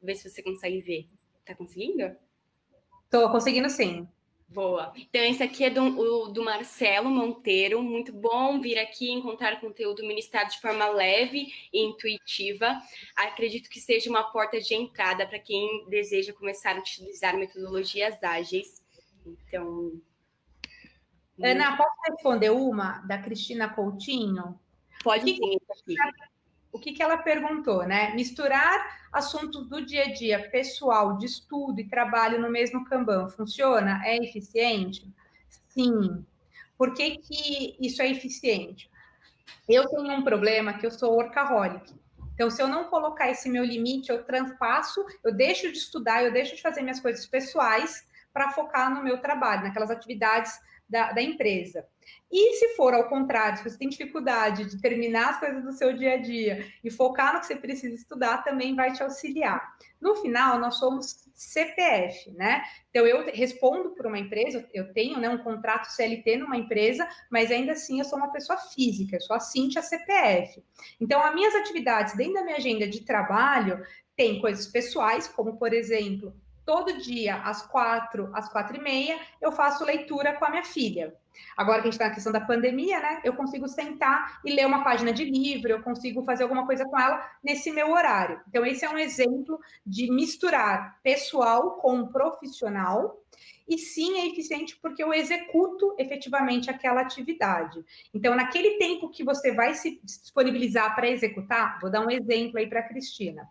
ver se você consegue ver. Tá conseguindo? Tô conseguindo, sim. Boa. Então, esse aqui é do Marcelo Monteiro. Muito bom vir aqui encontrar conteúdo ministrado de forma leve e intuitiva. Acredito que seja uma porta de entrada para quem deseja começar a utilizar metodologias ágeis. Então... Ana, posso responder uma da Cristina Coutinho? Pode sim. O que ela perguntou, né? Misturar assuntos do dia a dia, pessoal, de estudo e trabalho no mesmo Kanban, funciona? É eficiente? Sim. Por que isso é eficiente? Eu tenho um problema que eu sou workaholic. Então, se eu não colocar esse meu limite, eu transpasso, eu deixo de estudar, eu deixo de fazer minhas coisas pessoais para focar no meu trabalho, naquelas atividades da empresa. E se for ao contrário, se você tem dificuldade de terminar as coisas do seu dia a dia e focar no que você precisa estudar, também vai te auxiliar. No final, nós somos CPF, né? Então, eu respondo por uma empresa, eu tenho, né, um contrato CLT numa empresa, mas ainda assim eu sou uma pessoa física, eu sou a Cíntia CPF. Então, as minhas atividades dentro da minha agenda de trabalho tem coisas pessoais, como, por exemplo, todo dia, às 4h30, eu faço leitura com a minha filha. Agora que a gente está na questão da pandemia, né? Eu consigo sentar e ler uma página de livro, eu consigo fazer alguma coisa com ela nesse meu horário. Então, esse é um exemplo de misturar pessoal com profissional. e sim é eficiente porque eu executo efetivamente aquela atividade. Então, naquele tempo que você vai se disponibilizar para executar, vou dar um exemplo aí para a Cristina.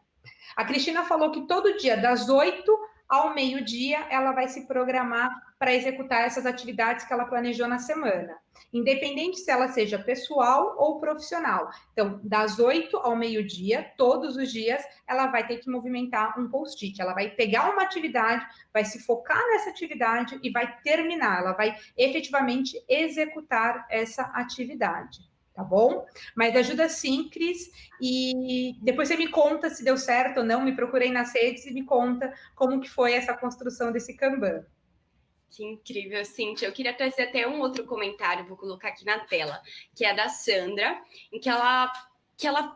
A Cristina falou que todo dia, das 8 ao meio-dia, ela vai se programar para executar essas atividades que ela planejou na semana, independente se ela seja pessoal ou profissional. Então, das 8 ao meio-dia, todos os dias, ela vai ter que movimentar um post-it. Ela vai pegar uma atividade, vai se focar nessa atividade e vai terminar. Ela vai efetivamente executar essa atividade. Tá bom? Mas ajuda sim, Cris, e depois você me conta se deu certo ou não, me procurei nas redes e me conta como que foi essa construção desse Kanban. Que incrível, Cíntia. Eu queria trazer até um outro comentário, vou colocar aqui na tela, que é da Sandra, em que ela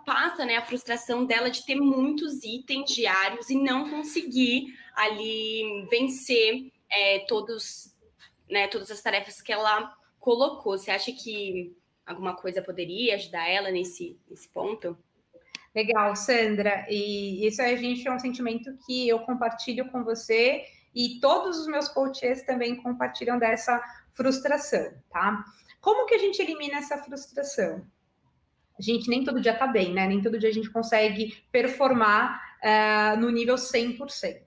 passa, né, a frustração dela de ter muitos itens diários e não conseguir ali vencer todas as tarefas que ela colocou. Você acha que alguma coisa poderia ajudar ela nesse ponto? Legal, Sandra. E isso aí, gente, é um sentimento que eu compartilho com você e todos os meus coaches também compartilham dessa frustração, tá? Como que a gente elimina essa frustração? A gente nem todo dia tá bem, né? Nem todo dia a gente consegue performar no nível 100%.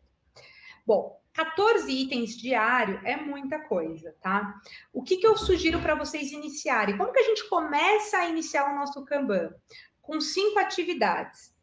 Bom, 14 itens diário é muita coisa, tá? O que eu sugiro para vocês iniciarem? Como que a gente começa a iniciar o nosso Kanban? Com 5 atividades,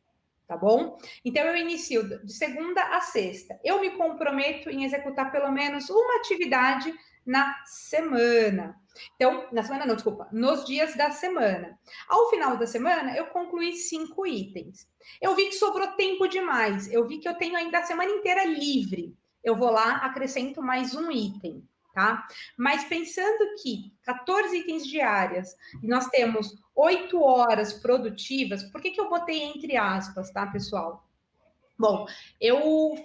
tá bom? Então, eu inicio de segunda a sexta. Eu me comprometo em executar pelo menos uma atividade na semana. Então, na semana não, desculpa, nos dias da semana. Ao final da semana, eu concluí 5 itens. Eu vi que sobrou tempo demais, eu vi que eu tenho ainda a semana inteira livre. Eu vou lá, acrescento mais um item, tá? Mas pensando que 14 itens diárias e nós temos 8 horas produtivas, por que eu botei entre aspas, tá, pessoal? Bom, eu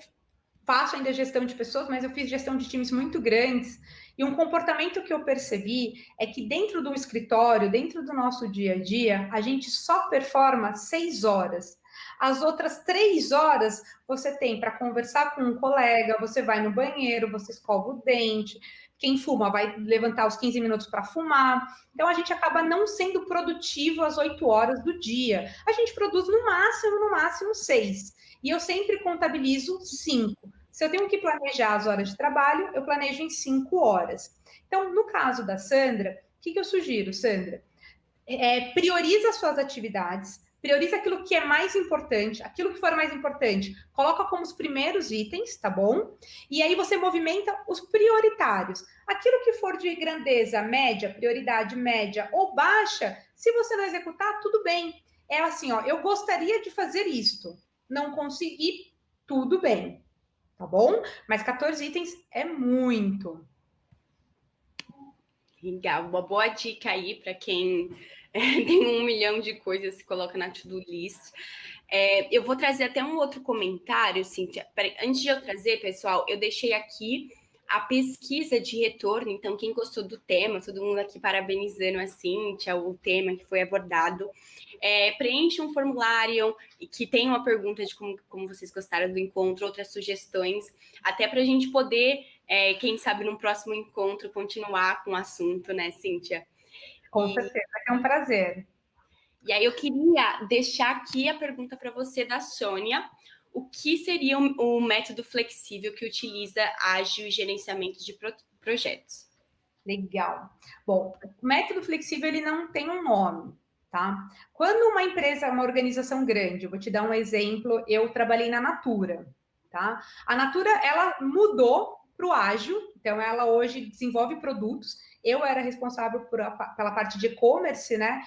faço ainda gestão de pessoas, mas eu fiz gestão de times muito grandes, e um comportamento que eu percebi é que dentro do escritório, dentro do nosso dia a dia, a gente só performa 6 horas. As outras 3 horas você tem para conversar com um colega, você vai no banheiro, você escova o dente, quem fuma vai levantar os 15 minutos para fumar. Então, a gente acaba não sendo produtivo às 8 horas do dia. A gente produz no máximo 6. E eu sempre contabilizo 5. Se eu tenho que planejar as horas de trabalho, eu planejo em 5 horas. Então, no caso da Sandra, o que eu sugiro, Sandra? Prioriza as suas atividades, prioriza aquilo que é mais importante, aquilo que for mais importante, coloca como os primeiros itens, tá bom? E aí você movimenta os prioritários. Aquilo que for de grandeza média, prioridade média ou baixa, se você não executar, tudo bem. É assim, ó, eu gostaria de fazer isto, não consegui, tudo bem, tá bom? Mas 14 itens é muito. Legal, uma boa dica aí para quem tem 1 milhão de coisas que coloca na to-do list. Eu vou trazer até um outro comentário, Cíntia. Antes de eu trazer, pessoal, eu deixei aqui a pesquisa de retorno. Então, quem gostou do tema, todo mundo aqui parabenizando a Cíntia, o tema que foi abordado. Preencha um formulário que tem uma pergunta de como vocês gostaram do encontro, outras sugestões, até para a gente poder, quem sabe, num próximo encontro, continuar com o assunto, né, Cíntia? Com certeza, é um prazer. E aí eu queria deixar aqui a pergunta para você da Sônia. O que seria o método flexível que utiliza ágil e gerenciamento de projetos? Legal. Bom, o método flexível, ele não tem um nome, tá? Quando uma empresa, uma organização grande, eu vou te dar um exemplo, eu trabalhei na Natura, tá? A Natura, ela mudou para o ágil, então ela hoje desenvolve produtos. Eu era responsável pela parte de e-commerce, né,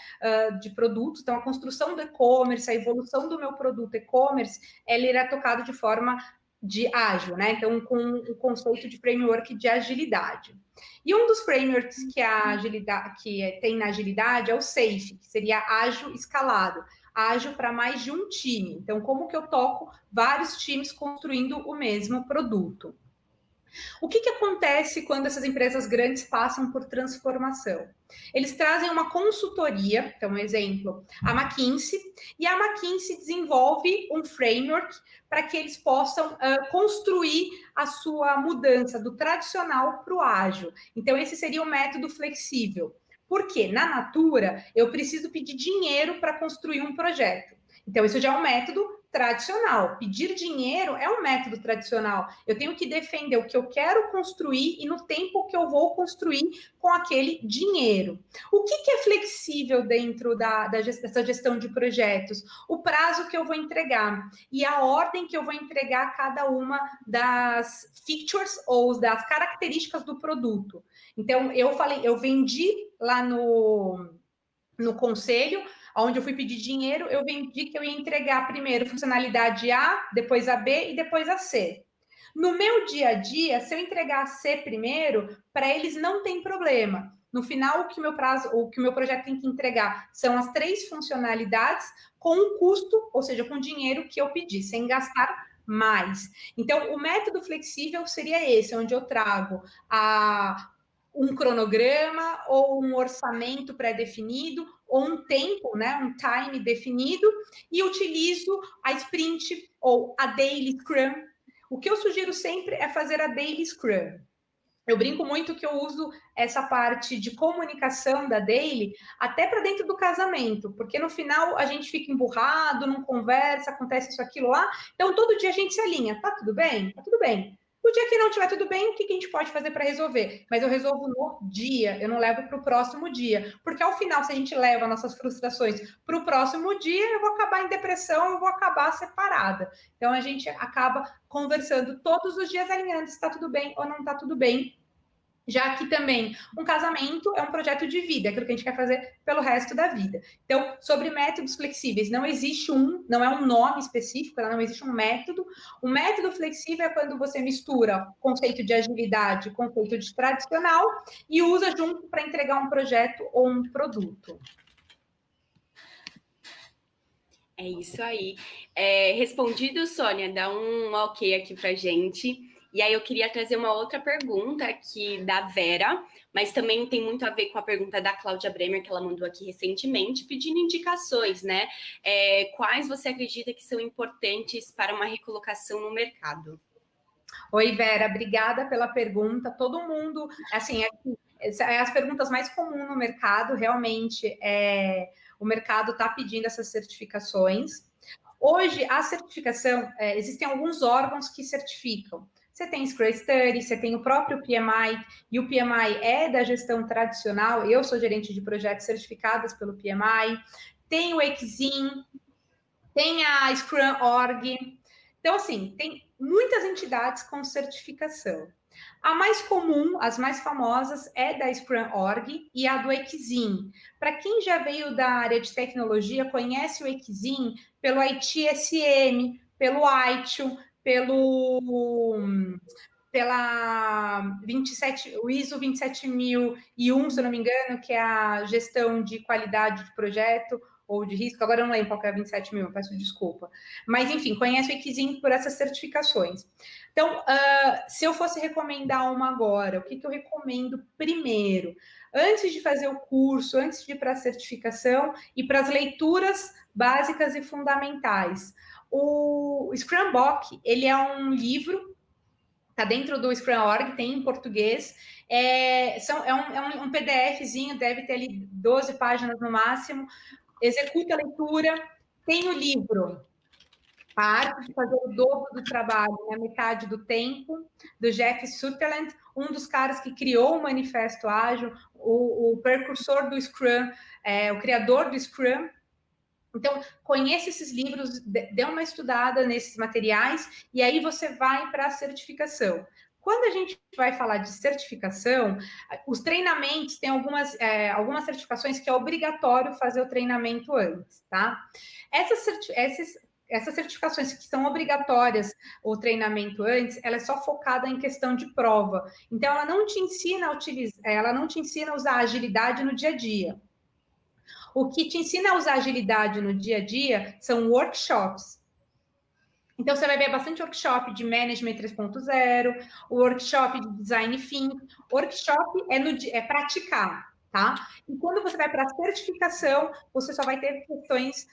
de produtos. Então, a construção do e-commerce, a evolução do meu produto e-commerce, ele era tocado de forma de ágil, né? Então, com o conceito de framework de agilidade. E um dos frameworks que a agilidade que tem na agilidade é o SAFe, que seria ágil escalado. Ágil para mais de um time. Então, como que eu toco vários times construindo o mesmo produto? O que acontece quando essas empresas grandes passam por transformação? Eles trazem uma consultoria, então, um exemplo, a McKinsey, e a McKinsey desenvolve um framework para que eles possam construir a sua mudança do tradicional para o ágil. Então, esse seria o método flexível. Porque na Natura, eu preciso pedir dinheiro para construir um projeto. Então, isso já é um método tradicional. Pedir dinheiro é um método tradicional. Eu tenho que defender o que eu quero construir e no tempo que eu vou construir com aquele dinheiro. O que é flexível dentro dessa gestão de projetos? O prazo que eu vou entregar e a ordem que eu vou entregar cada uma das features ou das características do produto. Então, eu vendi lá no conselho, onde eu fui pedir dinheiro, eu vendi que eu ia entregar primeiro funcionalidade A, depois a B e depois a C. No meu dia a dia, se eu entregar a C primeiro, para eles não tem problema. No final, o que o meu projeto tem que entregar são as 3 funcionalidades com um custo, ou seja, com o dinheiro que eu pedi, sem gastar mais. Então, o método flexível seria esse, onde eu trago um cronograma ou um orçamento pré-definido ou um tempo, né, um time definido, e utilizo a sprint ou a daily scrum. O que eu sugiro sempre é fazer a daily scrum. Eu brinco muito que eu uso essa parte de comunicação da daily até para dentro do casamento, porque no final a gente fica emburrado, não conversa, acontece isso, aquilo lá. Então, todo dia a gente se alinha. Tá tudo bem? Tá tudo bem. O dia que não estiver tudo bem, o que a gente pode fazer para resolver? Mas eu resolvo no dia, eu não levo para o próximo dia. Porque ao final, se a gente leva nossas frustrações para o próximo dia, eu vou acabar em depressão, eu vou acabar separada. Então a gente acaba conversando todos os dias, alinhando se está tudo bem ou não está tudo bem. Já que também um casamento é um projeto de vida, é aquilo que a gente quer fazer pelo resto da vida. Então, sobre métodos flexíveis, não existe não é um nome específico, não existe um método. O método flexível é quando você mistura o conceito de agilidade, o conceito de tradicional e usa junto para entregar um projeto ou um produto. É isso aí. Respondido, Sônia, dá um ok aqui para gente. E aí eu queria trazer uma outra pergunta aqui da Vera, mas também tem muito a ver com a pergunta da Cláudia Bremer, que ela mandou aqui recentemente, pedindo indicações, né? Quais você acredita que são importantes para uma recolocação no mercado? Oi, Vera, obrigada pela pergunta. Todo mundo, assim, as perguntas mais comuns no mercado, realmente, o mercado está pedindo essas certificações. Hoje, a certificação, existem alguns órgãos que certificam. Você tem Scrum Study, você tem o próprio PMI, e o PMI é da gestão tradicional, eu sou gerente de projetos certificadas pelo PMI, tem o Exim, tem a Scrum Org. Então, assim, tem muitas entidades com certificação. A mais comum, as mais famosas, é da Scrum Org e a do Exim. Para quem já veio da área de tecnologia, conhece o Exim pelo ITSM, pelo ITIL, pela 27, o ISO 27001, se eu não me engano, que é a gestão de qualidade de projeto ou de risco, agora eu não lembro qual que é a 27.000, peço desculpa. Mas, enfim, conheço o Exim por essas certificações. Então, se eu fosse recomendar uma agora, o que eu recomendo primeiro? Antes de fazer o curso, antes de ir para a certificação e para as leituras básicas e fundamentais. O Scrum Book, ele é um livro, está dentro do Scrum Org, tem em português, é um PDFzinho, deve ter ali 12 páginas no máximo, executa a leitura, tem o livro, A Arte de Fazer o Dobro do Trabalho na Metade do Tempo, do Jeff Sutherland, um dos caras que criou o Manifesto Ágil, o precursor do Scrum, o criador do Scrum. Então, conheça esses livros, dê uma estudada nesses materiais, e aí você vai para a certificação. Quando a gente vai falar de certificação, os treinamentos, tem algumas certificações que é obrigatório fazer o treinamento antes, tá? Essas certificações que são obrigatórias, o treinamento antes, ela é só focada em questão de prova. Então, ela não te ensina a usar agilidade no dia a dia. O que te ensina a usar agilidade no dia a dia são workshops. Então, você vai ver bastante workshop de Management 3.0, o workshop de Design Thinking. Workshop é praticar, tá? E quando você vai para a certificação, você só vai ter questões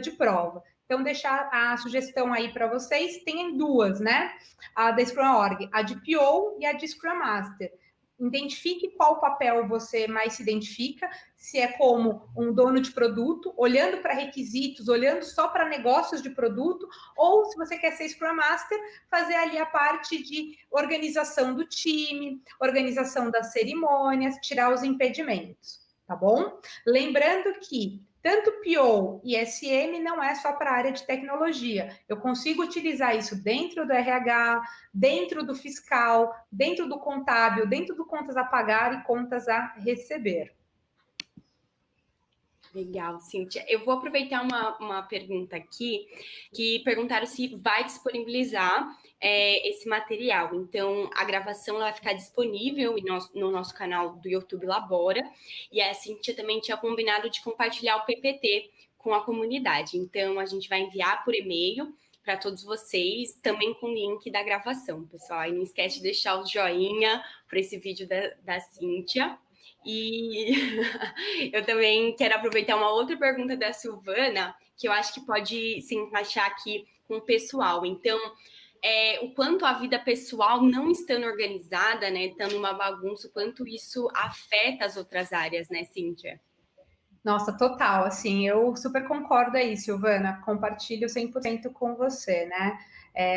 de prova. Então, deixar a sugestão aí para vocês, tem duas, né? A da Scrum Org, a de PO e a de Scrum Master. Identifique qual papel você mais se identifica, se é como um dono de produto, olhando para requisitos, olhando só para negócios de produto, ou se você quer ser Scrum Master, fazer ali a parte de organização do time, organização das cerimônias, tirar os impedimentos, tá bom? Lembrando que tanto PO e SM não é só para a área de tecnologia. Eu consigo utilizar isso dentro do RH, dentro do fiscal, dentro do contábil, dentro do contas a pagar e contas a receber. Legal, Cíntia. Eu vou aproveitar uma pergunta aqui, que perguntaram se vai disponibilizar esse material. Então, a gravação ela vai ficar disponível no nosso canal do YouTube Labora, e a Cíntia também tinha combinado de compartilhar o PPT com a comunidade. Então, a gente vai enviar por e-mail para todos vocês, também com o link da gravação, pessoal. E não esquece de deixar o joinha para esse vídeo da Cíntia. E eu também quero aproveitar uma outra pergunta da Silvana, que eu acho que pode se encaixar aqui com o pessoal. Então, o quanto a vida pessoal não estando organizada, né, estando uma bagunça, o quanto isso afeta as outras áreas, né, Cíntia? Nossa, total, assim, eu super concordo aí, Silvana, compartilho 100% com você, né?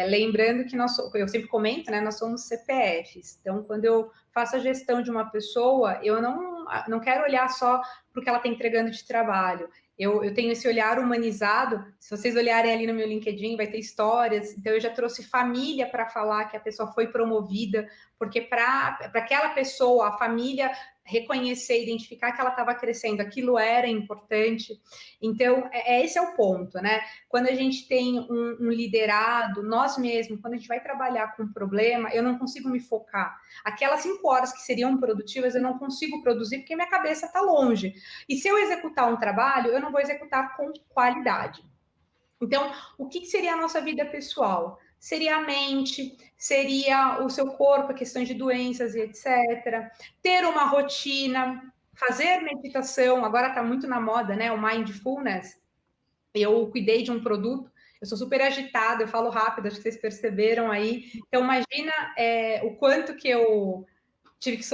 Lembrando que eu sempre comento, né, nós somos CPFs, então quando eu faço a gestão de uma pessoa, eu não quero olhar só para o que ela está entregando de trabalho, eu tenho esse olhar humanizado, se vocês olharem ali no meu LinkedIn, vai ter histórias, então eu já trouxe família para falar que a pessoa foi promovida, porque para aquela pessoa, a família reconhecer, identificar que ela estava crescendo, aquilo era importante. Então, esse é o ponto, né? Quando a gente tem um liderado, nós mesmos, quando a gente vai trabalhar com um problema, eu não consigo me focar. Aquelas 5 horas que seriam produtivas, eu não consigo produzir porque minha cabeça está longe. E se eu executar um trabalho, eu não vou executar com qualidade. Então, o que seria a nossa vida pessoal? Seria a mente, seria o seu corpo, questões de doenças e etc. Ter uma rotina, fazer meditação, agora está muito na moda, né? O mindfulness. Eu cuidei de um produto, eu sou super agitada, eu falo rápido, acho que vocês perceberam aí. Então, imagina o quanto que eu tive que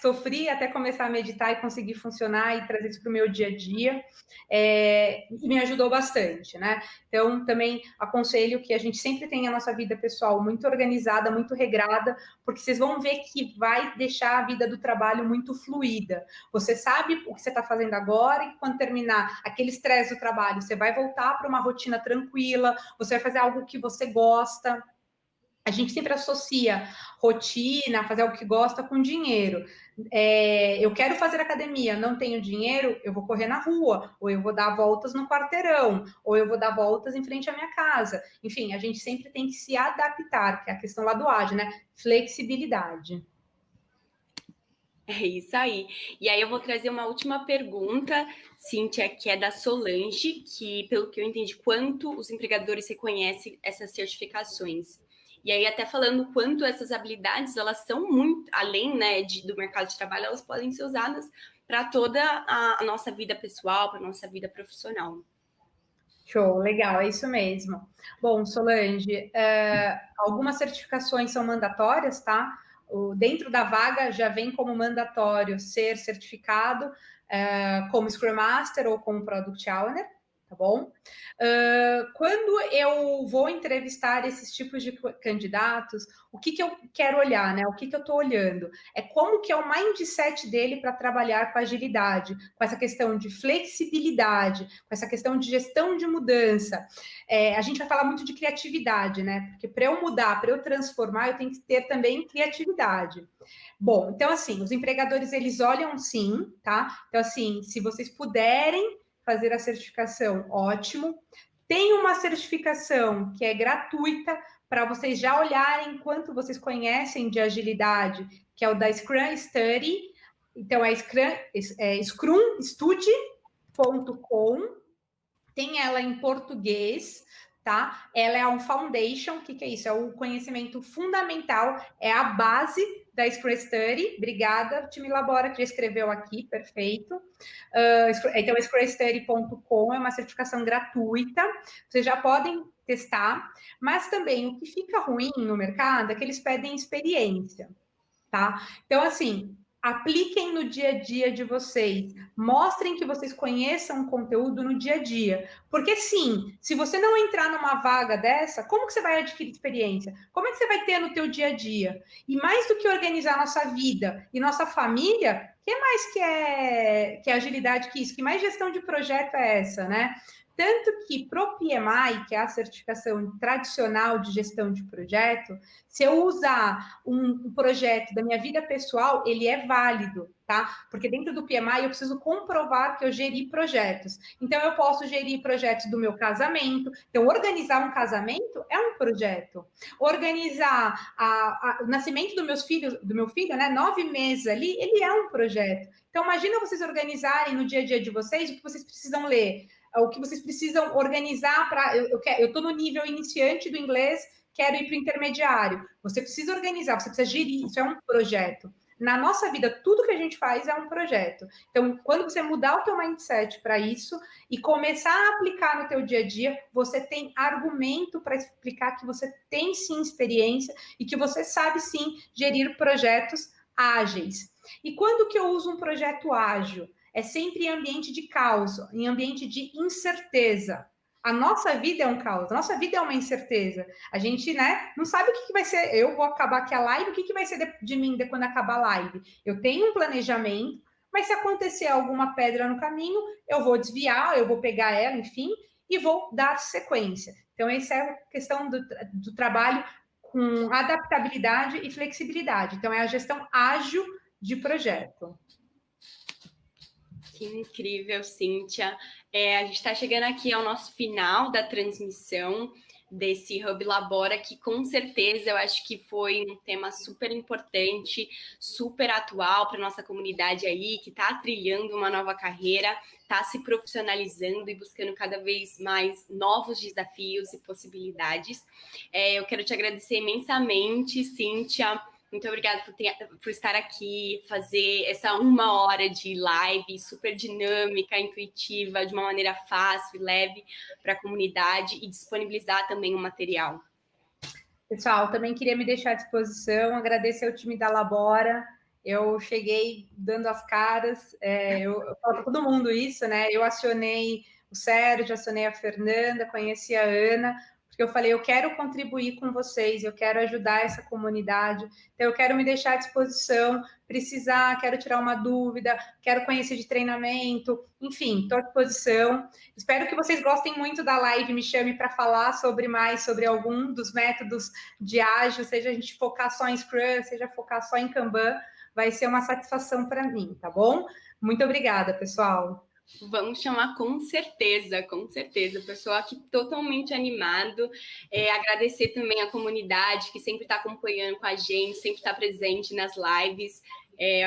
sofri até começar a meditar e conseguir funcionar e trazer isso para o meu dia a dia, e me ajudou bastante, né? Então, também aconselho que a gente sempre tenha a nossa vida pessoal muito organizada, muito regrada, porque vocês vão ver que vai deixar a vida do trabalho muito fluida. Você sabe o que você está fazendo agora e quando terminar aquele estresse do trabalho, você vai voltar para uma rotina tranquila, você vai fazer algo que você gosta. A gente sempre associa rotina, fazer o que gosta com dinheiro. Eu quero fazer academia, não tenho dinheiro, eu vou correr na rua, ou eu vou dar voltas no quarteirão, ou eu vou dar voltas em frente à minha casa. Enfim, a gente sempre tem que se adaptar, que é a questão lá do ágil, né? Flexibilidade. É isso aí. E aí eu vou trazer uma última pergunta, Cíntia, que é da Solange, que, pelo que eu entendi, quanto os empregadores reconhecem essas certificações. E aí, até falando quanto essas habilidades, elas são muito, além, né, do mercado de trabalho, elas podem ser usadas para toda a nossa vida pessoal, para a nossa vida profissional. Show, legal, é isso mesmo. Bom, Solange, algumas certificações são mandatórias, tá? Dentro da vaga já vem como mandatório ser certificado como Scrum Master ou como Product Owner, tá bom? Quando eu vou entrevistar esses tipos de candidatos, o que eu quero olhar, né? O que eu estou olhando? É como que é o mindset dele para trabalhar com agilidade, com essa questão de flexibilidade, com essa questão de gestão de mudança. A gente vai falar muito de criatividade, né? Porque para eu mudar, para eu transformar, eu tenho que ter também criatividade. Bom, então assim, os empregadores, eles olham sim, tá? Então assim, se vocês puderem fazer a certificação, ótimo. Tem uma certificação que é gratuita para vocês já olharem quanto vocês conhecem de agilidade, que é o da Scrum Study. Então, é scrumstudy.com. Tem ela em português, tá? Ela é um foundation, o que é isso? É o conhecimento fundamental, é a base da Scrum Study. Obrigada, time Labora, que já escreveu aqui, perfeito. Então, scrumstudy.com é uma certificação gratuita, vocês já podem testar, mas também o que fica ruim no mercado é que eles pedem experiência, tá? Então, assim, apliquem no dia a dia de vocês, mostrem que vocês conheçam o conteúdo no dia a dia, porque sim, se você não entrar numa vaga dessa, como que você vai adquirir experiência? Como é que você vai ter no teu dia a dia? E mais do que organizar nossa vida e nossa família, o que mais que é agilidade que isso? Que mais gestão de projeto é essa, né? Tanto que pro PMI, que é a certificação tradicional de gestão de projeto, se eu usar um projeto da minha vida pessoal, ele é válido, tá? Porque dentro do PMI eu preciso comprovar que eu geri projetos. Então, eu posso gerir projetos do meu casamento. Então, organizar um casamento é um projeto. Organizar o nascimento do meu filho, né? 9 meses ali, ele é um projeto. Então, imagina vocês organizarem no dia a dia de vocês o que vocês precisam ler, o que vocês precisam organizar para. Eu estou no nível iniciante do inglês, quero ir para o intermediário. Você precisa organizar, você precisa gerir, isso é um projeto. Na nossa vida, tudo que a gente faz é um projeto. Então, quando você mudar o teu mindset para isso e começar a aplicar no teu dia a dia, você tem argumento para explicar que você tem sim experiência e que você sabe sim gerir projetos ágeis. E quando que eu uso um projeto ágil? É sempre em ambiente de caos, em ambiente de incerteza. A nossa vida é um caos, a nossa vida é uma incerteza. A gente, né, não sabe o que vai ser. Eu vou acabar aqui a live, o que vai ser de mim quando acabar a live? Eu tenho um planejamento, mas se acontecer alguma pedra no caminho, eu vou desviar, eu vou pegar ela, enfim, e vou dar sequência. Então, essa é a questão do trabalho com adaptabilidade e flexibilidade. Então, é a gestão ágil de projeto. Que incrível, Cíntia. A gente está chegando aqui ao nosso final da transmissão desse Hub Labora, que com certeza eu acho que foi um tema super importante, super atual para a nossa comunidade aí, que está trilhando uma nova carreira, está se profissionalizando e buscando cada vez mais novos desafios e possibilidades. Eu quero te agradecer imensamente, Cíntia. Muito obrigada por estar aqui, fazer essa 1 hora de live super dinâmica, intuitiva, de uma maneira fácil e leve para a comunidade e disponibilizar também o material. Pessoal, também queria me deixar à disposição, agradecer ao time da Labora. Eu cheguei dando as caras, eu falo para todo mundo isso, né? Eu acionei o Sérgio, acionei a Fernanda, conheci a Ana, porque eu falei, eu quero contribuir com vocês, eu quero ajudar essa comunidade, então eu quero me deixar à disposição, precisar, quero tirar uma dúvida, quero conhecer de treinamento, enfim, estou à disposição. Espero que vocês gostem muito da live, me chame para falar mais sobre algum dos métodos de ágil, seja a gente focar só em Scrum, seja focar só em Kanban, vai ser uma satisfação para mim, tá bom? Muito obrigada, pessoal. Vamos chamar com certeza, com certeza. O pessoal aqui totalmente animado. Agradecer também a comunidade que sempre está acompanhando com a gente, sempre está presente nas lives.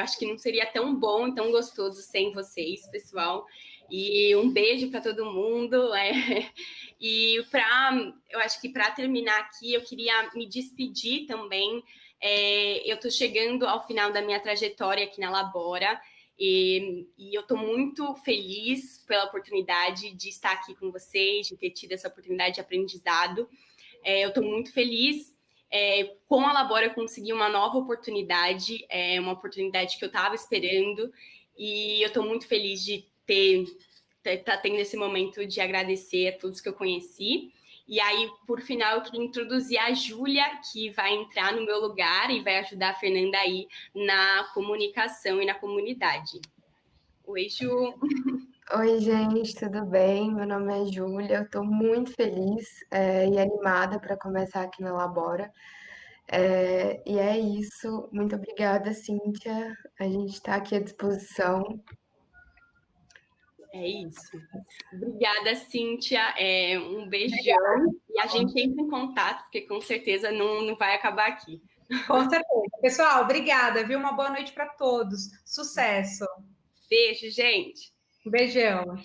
Acho que não seria tão bom e tão gostoso sem vocês, pessoal. E um beijo para todo mundo. E eu acho que para terminar aqui, eu queria me despedir também. Eu estou chegando ao final da minha trajetória aqui na Labora. E eu estou muito feliz pela oportunidade de estar aqui com vocês, de ter tido essa oportunidade de aprendizado. Eu estou muito feliz. Com a Labora eu consegui uma nova oportunidade, uma oportunidade que eu estava esperando, e eu estou muito feliz de estar tendo esse momento de agradecer a todos que eu conheci. E aí, por final, eu queria introduzir a Júlia, que vai entrar no meu lugar e vai ajudar a Fernanda aí na comunicação e na comunidade. Oi, Ju. Oi, gente, tudo bem? Meu nome é Júlia, eu estou muito feliz e animada para começar aqui na Labora. E é isso, muito obrigada, Cíntia. A gente está aqui à disposição. É isso. Obrigada, Cíntia. Um beijão. E a gente entra em contato, porque com certeza não vai acabar aqui. Com certeza. Pessoal, obrigada, viu? Uma boa noite para todos. Sucesso. Beijo, gente. Um beijão.